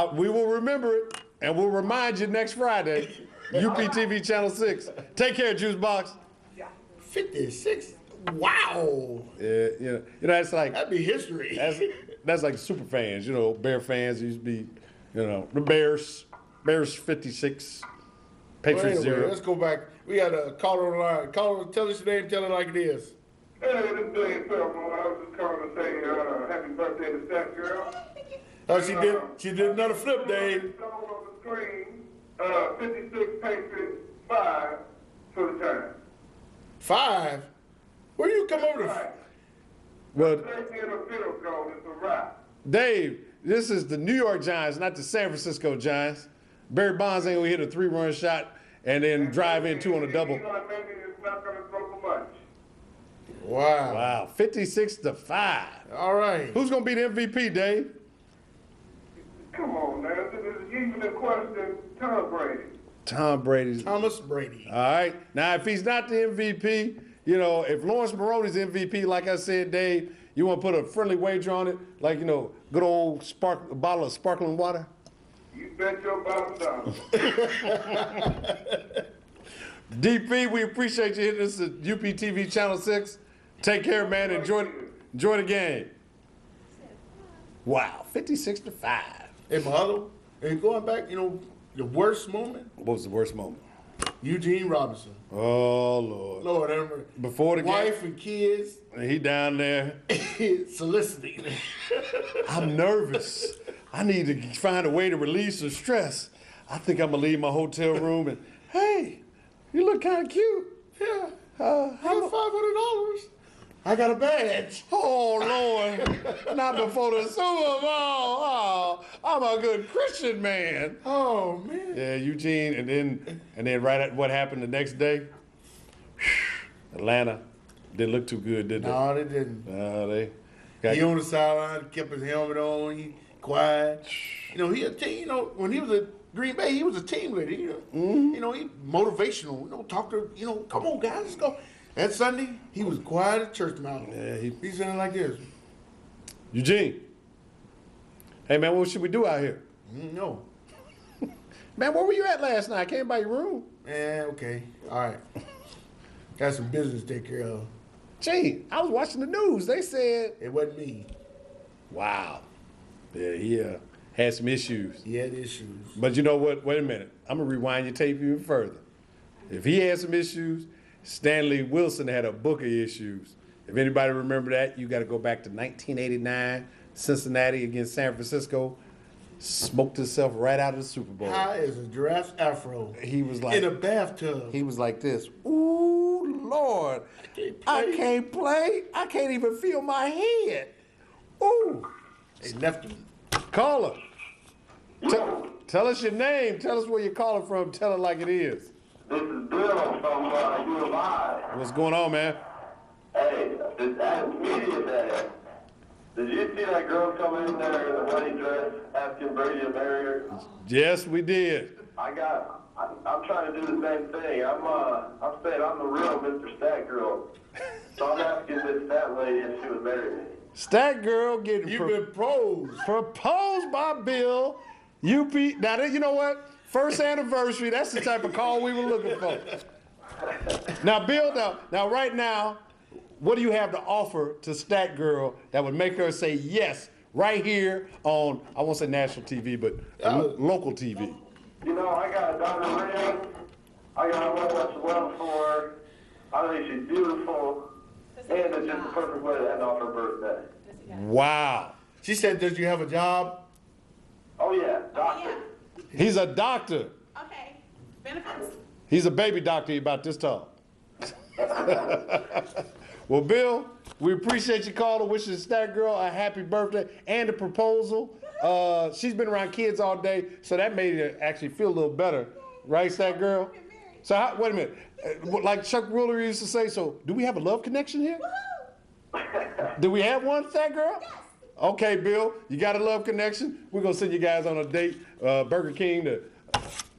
said. We will remember it, and we'll remind you next Friday. UPTV Channel 6. Take care, Juice Box. 56. Wow. Yeah, you know, it's like That'd be history. that's like super fans. You know, Bear fans used to be, you know, the Bears 56, Well, Patriots anyway, 0. let's go back. We got a caller on the line. Caller, tell us your name, tell it like it is. Hey, this is Billy Pheromone. I was just calling to say happy birthday to Steph Girl. Oh, she did another flip, Dave. Shown on the screen, 56 Patriots, 5 for the time. 5. Where you come over Right. to? Well, Safety in the field goal is a wrap. Dave, this is the New York Giants, not the San Francisco Giants. Barry Bonds ain't gonna hit a 3-run shot and then drive in 2 on a double. Maybe it's not going to throw for much. Wow. Wow, 56-5. All right. Who's gonna be the MVP, Dave? Come on, man. This is even a question. Tom Brady. Tom Brady's. Thomas Brady. All right. Now, if he's not the MVP, you know, if Lawrence Maroney's MVP, like I said, Dave, you want to put a friendly wager on it, like, you know, good old bottle of sparkling water? You bet your bottom dollar. DP, we appreciate you hitting us at UPTV Channel 6. Take care, man. Enjoy the game. Wow, 56-5. And my other, and going back, you know, the worst moment, What was the worst moment? Eugene Robinson. Oh, Lord. Lord, I remember. Before the game, Wife and kids he down there. soliciting. I'm nervous. I need to find a way to release the stress. I think I'm gonna leave my hotel room and, hey, you look kind of cute. Yeah. I got $500. I got a badge. Oh Lord, not before the Super Bowl. Oh, I'm a good Christian man. Oh man. Yeah, Eugene, and then right at what happened the next day, Atlanta Didn't look too good, did they? No, they didn't. No, they got He on the sideline, kept his helmet on, he quiet. You know, he a team, you know, when he was at Green Bay, he was a team leader. You know, you know, he motivational. You know, talk to, you know, come on guys, let's go. That Sunday, he was quiet at church mountain. Yeah, He's sitting like this. Eugene. Hey man, what should we do out here? No. Man, where were you at last night? I came by your room. Okay. All right. Got some business to take care of. Gee, I was watching the news. They said, It wasn't me. wow. Yeah, he had some issues. He had issues. But you know what? Wait a minute. I'm going to rewind your tape even further. If he had some issues, Stanley Wilson had a book of issues. If anybody remember that, you got to go back to 1989, Cincinnati against San Francisco. Smoked himself right out of the Super Bowl. High as a giraffe's afro. He was like, in a bathtub. he was like this. Ooh, Lord, I can't play. I can't even feel my head. Ooh, They left him. caller. Tell us your name. Tell us where you're calling from. Tell it like it is. This is Bill from U Live. What's going on, man? Hey, this media day. Did you see that girl come in there in the wedding dress asking Brady to marry her? Yes, we did. I'm trying to do the same thing. I'm saying I'm the real Mr. Stat Girl. So I'm asking this Stat lady if she would marry me. Stat girl getting You've been pros. proposed by Bill. UP. Now, you know what? First anniversary. That's the type of call we were looking for. Now, Bill, now right now, what do you have to offer to Stat Girl that would make her say yes right here on, I won't say national TV, but local TV? You know, I got a diamond ring. I got a whole bunch of love for her. I think she's beautiful. And it's just the perfect way to end off her birthday. Wow. She said, does you have a job? Oh, yeah, doctor. He's a doctor. Okay. Benefits. He's a baby doctor about this tall. Well, Bill, we appreciate you calling. Wishing Stat Girl a happy birthday and a proposal. She's been around kids all day, so that made her actually feel a little better. Right, Stat Girl? So, wait a minute. Like Chuck Ruler used to say, so do we have a love connection here? Do we have one, Stat Girl? Yes. Okay, Bill, you got a love connection. We're going to send you guys on a date. Burger King,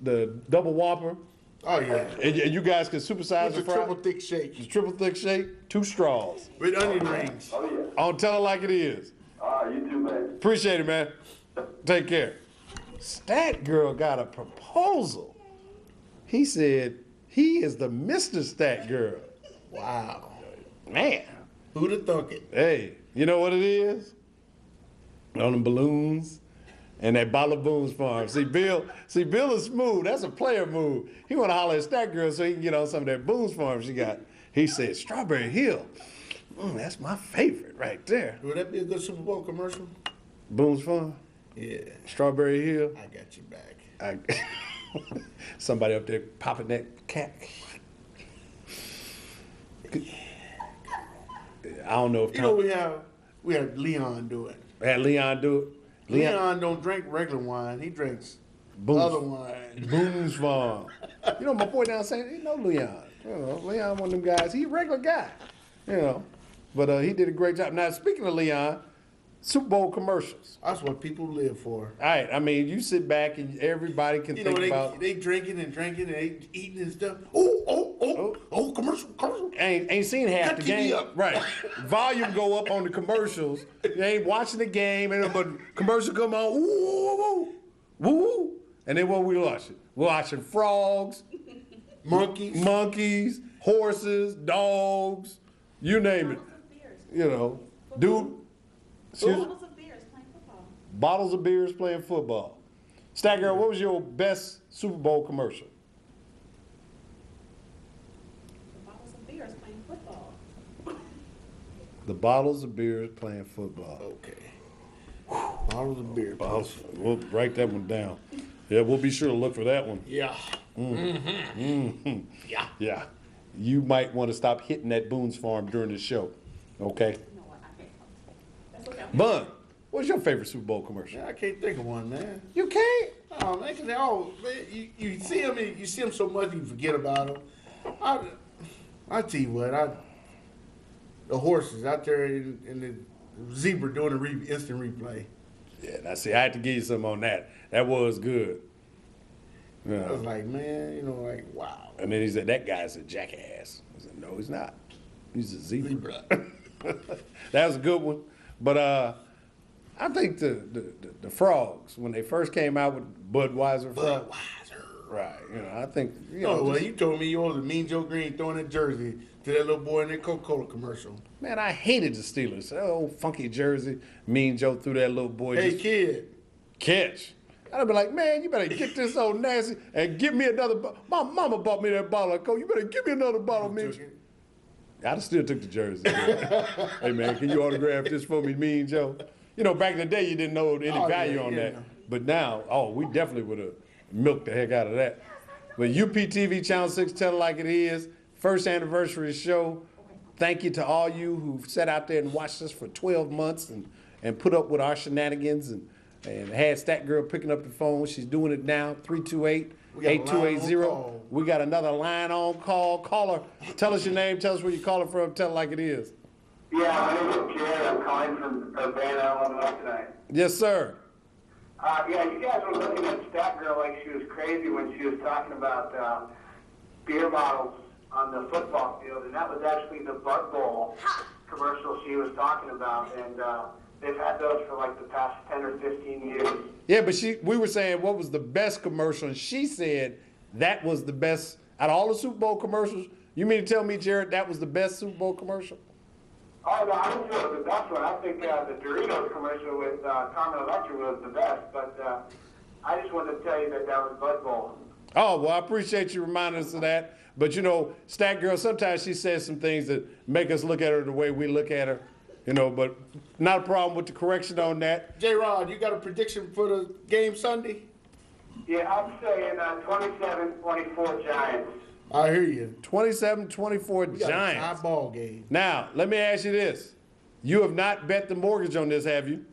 the double Whopper. Oh, yeah. And you guys can supersize It's the a fries. triple thick shake Triple thick shake, 2 straws. with onion rings. Oh, yeah. On Tell It Like It Is. You too, man. Appreciate it, man. Take care. Stat Girl got a proposal. He said he is the Mr. Stat Girl. Wow. Man. Who'd have thunk it? Hey, you know what it is? On them balloons and that bottle of Boone's Farm. See, Bill is smooth. That's a player move. He want to holler at Stat Girl so he can get on some of that Boone's Farm she got. He said, Strawberry Hill. That's my favorite right there. Would that be a good Super Bowl commercial? Boone's Farm, Yeah. Strawberry Hill. I got you back. Somebody up there popping that cat. I don't know if You know, we have Leon do it. had Leon do it. Leon don't drink regular wine. He drinks Boone's- other wine. Boone's Farm. You know, my boy down saying, you know Leon. You know, Leon one of them guys. He a regular guy. You know, but he did a great job. Now, speaking of Leon, Super Bowl commercials. That's what people live for. All right, I mean, you sit back and everybody can You know, think about. they drinking and they eating and stuff. Commercial. Ain't seen half Cut the TV game. up. Right. Volume go up on the commercials. You ain't watching the game, and but commercial come on, woo, woo, woo. And then what we watching? We're watching frogs, monkeys, horses, dogs, you name it. You know, dude. Bottles of beers playing football. Bottles of beers playing football. Stat Girl, what was your best Super Bowl commercial? Bottles of beers playing football. The bottles of beers playing football. Okay. Bottles of beer. Bottles. We'll write that one down. Yeah, we'll be sure to look for that one. Yeah. Yeah. Yeah. You might want to stop hitting that Boone's Farm during the show. Okay? You know what? I can't. That's okay. Bun, what's your favorite Super Bowl commercial? Yeah, I can't think of one, man. You can't? Oh man, 'cause they all man, you see them, you see them so much you forget about them. I tell you what, the horses out there in the zebra doing the instant replay. Yeah, now see, I had to give you some on that. That was good. I Yeah. was like, man, you know, like, wow. And then he said, that guy's a jackass. I said, no, he's not. He's a zebra. That was a good one. But I think the Frogs, when they first came out with Budweiser. Budweiser. Right. You know, I think, you No, know, well, just- you told me you was a Mean Joe Green throwing that jersey to that little boy in that Coca-Cola commercial. man, I hated the Steelers. That old funky jersey, Mean Joe threw that little boy. Hey, just kid. catch. I'd be like, man, you better get this old nasty and give me another bottle. My mama bought me that bottle of Coke. You better give me another bottle, man. I'd have still took the jersey. Hey, man, can you autograph this for me, Mean Joe? You know, back in the day, you didn't know any Oh, value yeah, on yeah. that. But now, oh, we definitely would have milked the heck out of that. But UPTV Channel 6, Tell It Like It Is, first anniversary show. Thank you to all you who've sat out there and watched us for 12 months and put up with our shenanigans and had Stat Girl picking up the phone. She's doing it now, 328-8280. We got another line on call. Caller, tell us your name, tell us where you're calling from, tell it like it is. Yeah, my name is Jared. I'm calling from Urbana, Illinois tonight. Yes, sir. Yeah, you guys were looking at Stat Girl like she was crazy when she was talking about beer bottles on the football field, and that was actually the Bud Bowl commercial she was talking about, and they've had those for like the past 10 or 15 years. Yeah, but we were saying what was the best commercial, and she said that was the best out of all the Super Bowl commercials. You mean to tell me, Jared, that was the best Super Bowl commercial? Oh, no, I don't feel it was the best one. I think the Doritos commercial with Carmen Electra was the best, but I just wanted to tell you that was Bud Bowl. Oh, well, I appreciate you reminding us of that. But, you know, Stat Girl, sometimes she says some things that make us look at her the way we look at her, you know, but not a problem with the correction on that. J-Rod, you got a prediction for the game Sunday? Yeah, I'm saying 27-24 Giants. I hear you. 27-24 We got a tie Giants. ball game. Now, let me ask you this. You have not bet the mortgage on this, have you?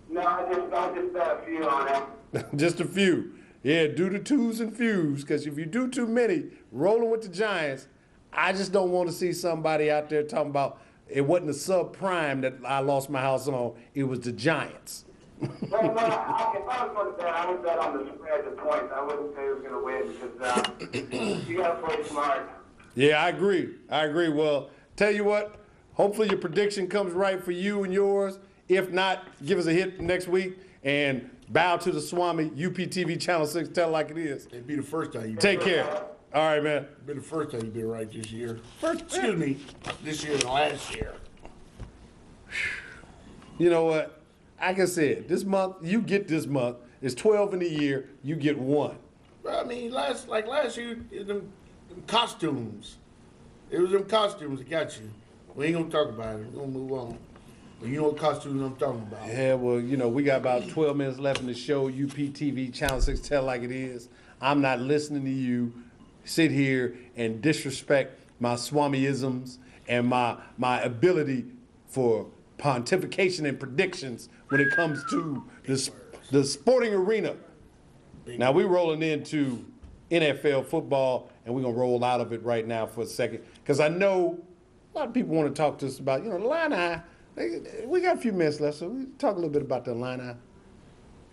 No, I just bet a few on it. Just a few. Yeah, do the twos and fews, because if you do too many, rolling with the Giants, I just don't want to see somebody out there talking about it wasn't the subprime that I lost my house on, it was the Giants. Well, no, if I was going to bet, I would bet on the spread, the points. I wouldn't say who's going to win because you got to play smart. Yeah, I agree. Well, tell you what, hopefully your prediction comes right for you and yours. If not, give us a hit next week and bow to the Swami, UPTV Channel 6, Tell It Like It Is. It'd be the first time you Take care. All right, man. It'd be the first time you've been right this year. Excuse me, this year and last year. You know what? Like I said, this month, you get this month. It's 12 in the year, you get one. Well, I mean, last year, them costumes. It was them costumes that got you. We ain't gonna talk about it. We're gonna move on. But you know what costumes I'm talking about. Yeah, well, you know, we got about 12 minutes left in the show. UPTV Channel 6, Tell Like It Is. I'm not listening to you sit here and disrespect my Swamiisms and my ability for pontification and predictions when it comes to the sporting arena. Now we're rolling into NFL football, and we're gonna roll out of it right now for a second, because I know a lot of people want to talk to us about, you know, the Illini. We got a few minutes left, so we talk a little bit about the Illini.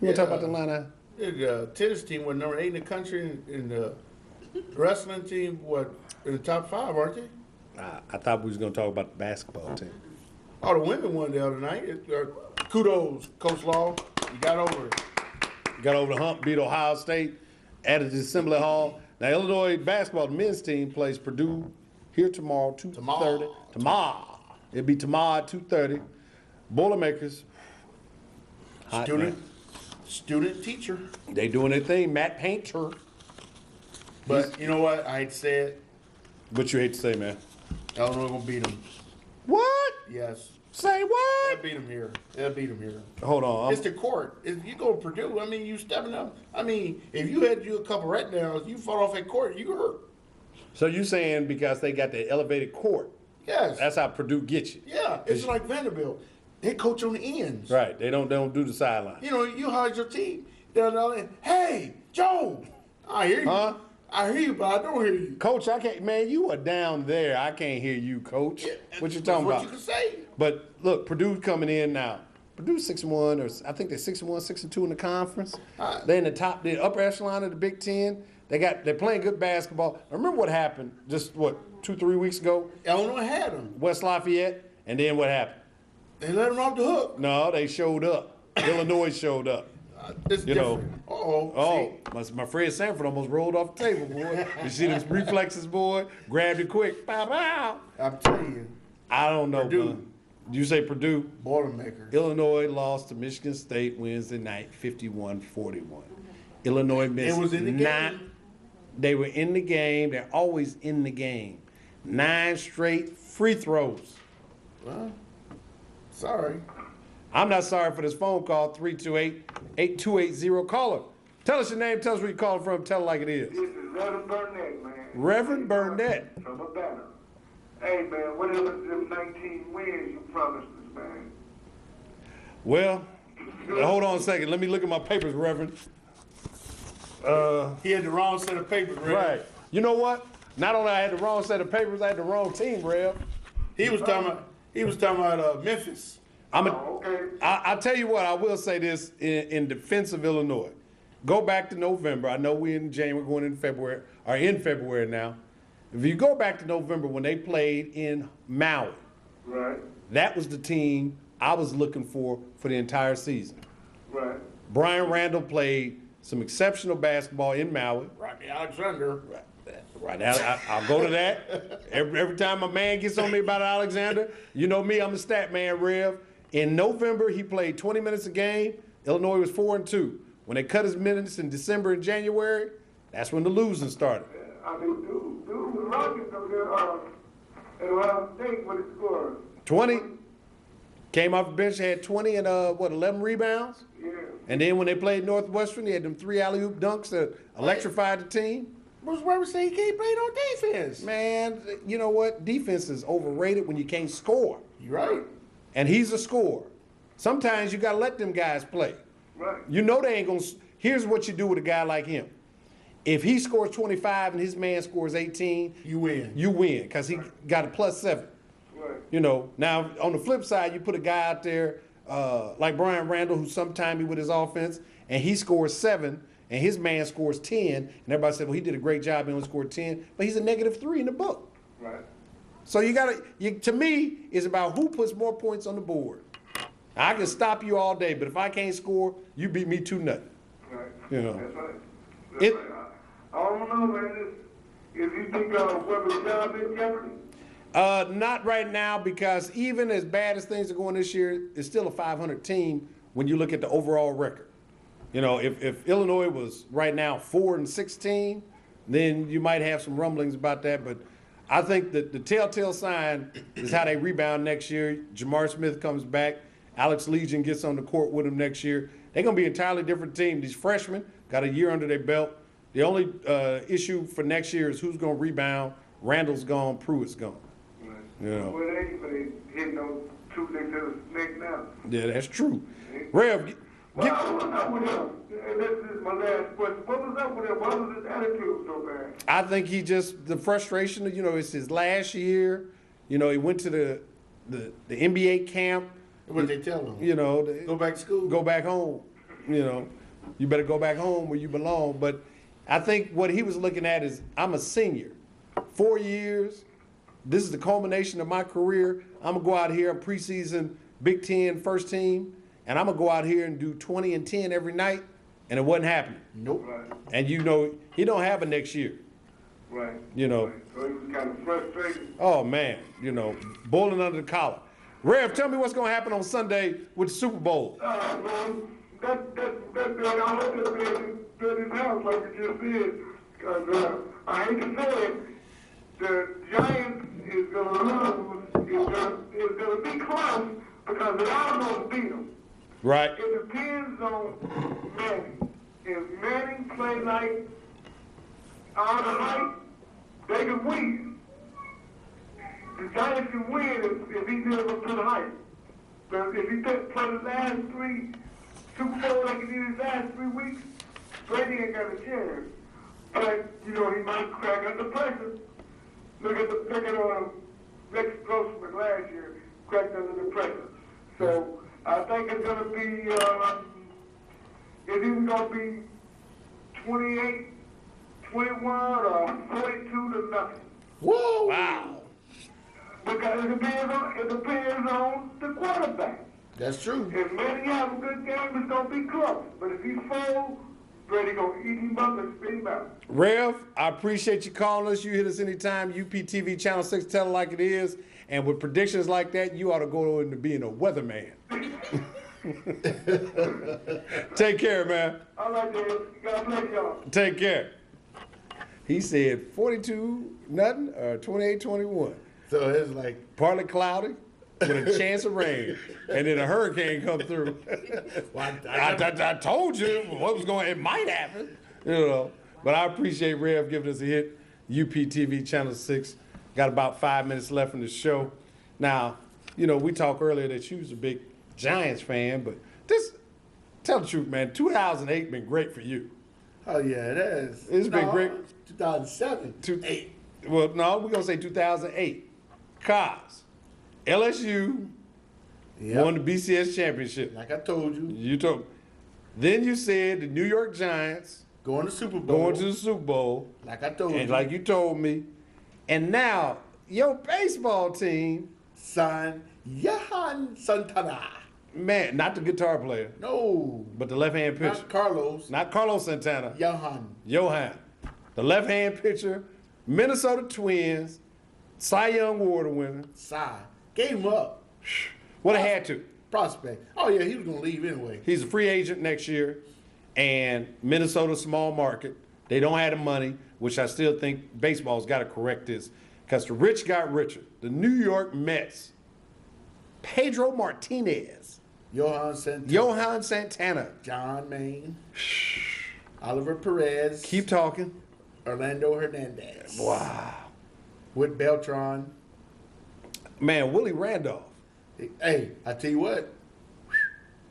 You want to talk about the Illini? The tennis team was number 8 in the country, and the wrestling team, in the top 5, aren't they? I thought we was gonna talk about the basketball team. Oh, the women won the other night. Kudos, Coach Law. You got over it. Got over the hump, beat Ohio State, added the Assembly Hall. Now Illinois basketball, the men's team plays Purdue here tomorrow, 2:30. Tomorrow. It'll be tomorrow at 2:30. Boilermakers. Hot, man. Student, teacher. They doing their thing. Matt Painter. But you know what? I hate to say it. What you hate to say, man? Illinois gonna beat them. What? Yes. Say what? They'll beat them here. They'll beat them here. Hold on. It's the court. If you go to Purdue, I mean, you stepping up. I mean, if you had a couple right now, you fall off at court, you hurt. So you saying because they got the elevated court, Yes. that's how Purdue gets you? Yeah. It's like Vanderbilt. They coach on the ends. Right. They don't do the sideline. You know, you hide your team. They're like, hey, Joe. I hear you. Huh? I hear you, but I don't hear you. Coach, I can't. Man, you are down there. I can't hear you, Coach. What you talking That's about? what you can say. But look, Purdue coming in now. Purdue 6-1, or I think they're 6-1, 6-2 in the conference. They're in the upper echelon of the Big Ten. They're playing good basketball. I remember what happened just 2-3 weeks ago. Illinois had them. West Lafayette, and then what happened? They let them off the hook. No, they showed up. Illinois showed up. It's You know. different. Uh-oh. Oh, my Fred Sanford almost rolled off the table, boy. You see them reflexes, boy? Grabbed it quick. Pow, pow. I'm telling you, I don't know, Purdue. man. You say Purdue? Boilermakers. Illinois lost to Michigan State Wednesday night, 51-41. Illinois missed. It was in the game. They were in the game. They're always in the game. 9 straight free throws. Well, sorry. I'm not sorry for this phone call, 328-8280. Caller, tell us your name, tell us where you're calling from, tell it like it is. This is Reverend Burnett, man. Reverend Burnett. From a banner. Hey, man, whatever them 19 wins you promised us, man. Well, hold on a second. Let me look at my papers, Reverend. He had the wrong set of papers, Right. You know what? Not only I had the wrong set of papers, I had the wrong team, Rev. He was talking about Memphis. Okay. I'll tell you what, I will say this in defense of Illinois. Go back to November. I know we're in January, going in February, or in February now. If you go back to November when they played in Maui, Right, that was the team I was looking for the entire season. right. Brian Randall played some exceptional basketball in Maui. Rodney Alexander. Right now, I'll go to that. Every time a man gets on me about Alexander, you know me, I'm a stat man, Rev. In November, he played 20 minutes a game. Illinois was 4-2. When they cut his minutes in December and January, that's when the losing started. I mean, dude, the Rockets over there, at Ohio State, what it scored? 20. Came off the bench, had 20 and 11 rebounds. Yeah. And then when they played Northwestern, he had them 3 alley-oop dunks that electrified the team. Bruce Weber said he can't play no defense. Man, you know what? Defense is overrated when you can't score. You're right. And he's a scorer. Sometimes you got to let them guys play. Right. You know they ain't going to. Here's what you do with a guy like him. If he scores 25 and his man scores 18, You win. you win because he got a +7. Right. You know, now on the flip side, you put a guy out there like Brian Randall, who sometime with his offense, and he scores 7, and his man scores 10, and everybody said, well, he did a great job, he only scored 10, but he's a -3 in the book. Right. So to me, it's about who puts more points on the board. I can stop you all day, but if I can't score, you beat me 2-0. Right. You know. That's right. That's It- right. I don't know, man. If you think Weber's job in jeopardy, Not right now, because even as bad as things are going this year, it's still a 500 team when you look at the overall record. You know, if Illinois was right now 4-16, then you might have some rumblings about that. But I think that the telltale sign is how they rebound next year. Jamar Smith comes back. Alex Legion gets on the court with him next year. They're going to be an entirely different team. These freshmen got a year under their belt. The only issue for next year is who's going to rebound. Randall's gone. Pruitt's gone. You know. well, they ain't hitting those 2 licks to the snake now. Yeah, that's true. Rev, Well, what was up with him? And this is my last question. What was up with him? Why was his attitude so bad? I think the frustration, you know, it's his last year. You know, he went to the NBA camp. What they tell him? You know, Go back to school. go back home. You know, you better go back home where you belong. But I think what he was looking at is, I'm a senior, 4 years. This is the culmination of my career. I'm gonna go out here, I'm preseason Big Ten first team, and I'm gonna go out here and do 20 and 10 every night, and it wasn't happening. Nope. Right. And you know, he don't have a next year. Right. You know. Right. So he was kind of frustrated. Oh man, you know, boiling under the collar. Rev, tell me what's gonna happen on Sunday with the Super Bowl. Man, that's I hope it's good in house like you just said. Because I hate to say it, the Giants is going to lose, is going to be close because they almost beat them. Right. It depends on Manning. If Manning play like all the height, they can win. The Giants can win if he lives up to the height. But if he play the last 3 Super Bowl like he did his last 3 weeks, Brady ain't got a chance. but he might crack under pressure. Look at Rex Grossman last year, cracked under the pressure. So I think it's going to be, it's either going to be 28-21 or 42-0. Whoa! Wow. Because it depends on the quarterback. That's true. If Manny has a good game, it's going to be close. But if he falls, Brady going to eat him up and spit him out. Rev, I appreciate you calling us. You hit us anytime. UPTV Channel 6, tell it like it is. And with predictions like that, you ought to go into being a weatherman. Take care, man. All right, Dave. God bless y'all. Take care. He said 42-0 or 28-21. So it's like, Partly cloudy with a chance of rain. And then a hurricane come through. well, I told you what was going. It might happen, But I appreciate Rev giving us a hit. UPTV Channel 6. Got about 5 minutes left in the show. Now, we talked earlier that you was a big Giants fan, but tell the truth, man. 2008 been great for you. oh yeah, it is. It's been great. 2007. Well, no, we're gonna say 2008. Cause LSU Yep. won the BCS championship. Like I told you, You told. Then you said the New York Giants going to Super Bowl. going to the Super Bowl, like I told and you, like you told me, and now your baseball team, son Johan Santana. man, not the guitar player, No, but the left-hand pitcher, not Carlos. not Carlos Santana, Johan. the left-hand pitcher, Minnesota Twins, Cy Young Award winner. Cy gave him up. Would have had to. Prospect. Oh yeah, he was gonna leave anyway. He's a free agent next year, and Minnesota's small market. They don't have the money, which I still think baseball's got to correct this, because the rich got richer. The New York Mets, Pedro Martinez, Johan Santana. Johan Santana. John Maine. Oliver Perez. Keep talking. Orlando Hernandez. Wow. With Beltran. Man, Willie Randolph. Hey, I tell you what.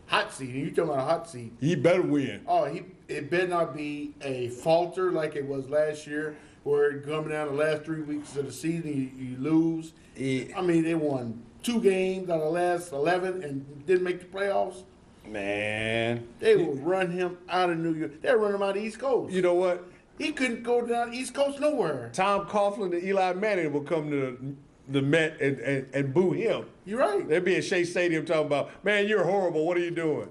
Hot seat. You talking about a hot seat? He better win. Oh, it better not be a falter like it was last year, where coming down the last 3 weeks of the season you lose. Yeah. I mean, they won 2 games out of the last 11 and didn't make the playoffs. Man. They will run him out of New York. They'll run him out of the East Coast. You know what? He couldn't go down the East Coast nowhere. Tom Coughlin and Eli Manning will come to the Met and boo him. You're right. They'll be at Shea Stadium talking about, man, you're horrible. What are you doing?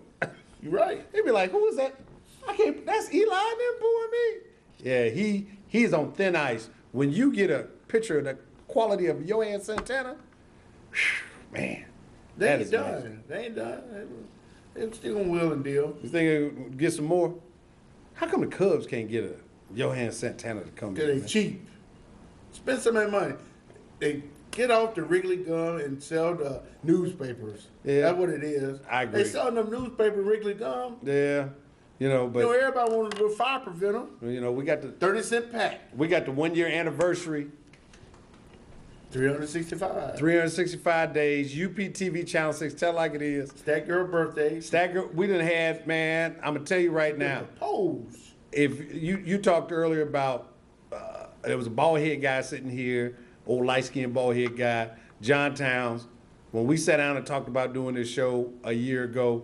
You're right. He'd be like, who is that? I can't. That's Eli and them booing me. Yeah, he's on thin ice. When you get a picture of the quality of Johan Santana, man, They that ain't is done. amazing. They ain't done. They're still gonna will and deal. You think they'll get some more? How come the Cubs can't get a Johan Santana to come Cause in? they man? cheap. Spend some of that money. They get off the Wrigley gum and sell the newspapers. Yeah. That's what it is. I agree. They selling them newspaper Wrigley gum. Yeah, but Everybody wants a little fire preventer. we got the 30-cent pack. 1 year anniversary. 365. 365 days. UPTV Channel 6. Tell like it is. Stack girl birthday. Stacker, we done had, man. I'm gonna tell you right now. Pose. If you talked earlier about there was a bald head guy sitting here, old light skinned bald head guy, John Towns. When we sat down and talked about doing this show a year ago,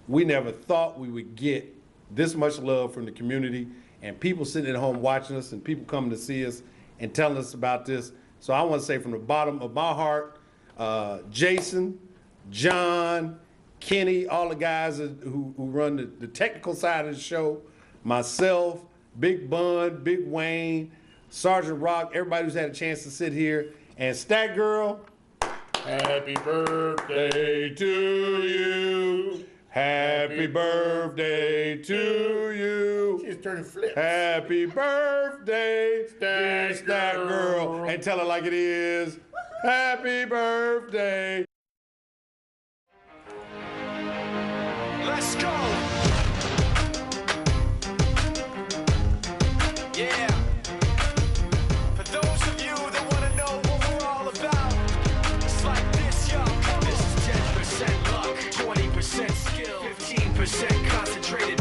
we never thought we would get this much love from the community and people sitting at home watching us and people coming to see us and telling us about this. So I want to say from the bottom of my heart, Jason, John, Kenny, all the guys who run the technical side of the show, myself, Big Bun, Big Wayne, Sergeant Rock, everybody who's had a chance to sit here, and Stat Girl, happy birthday to you. Happy birthday to you. She's turning flips. Happy birthday, dear Stat Girl. And tell her like it is. Happy birthday. Let's go. Yeah. For those of you that want to know what we're all about, it's like this, y'all. This is 10% luck, 20% skill, 15% concentrated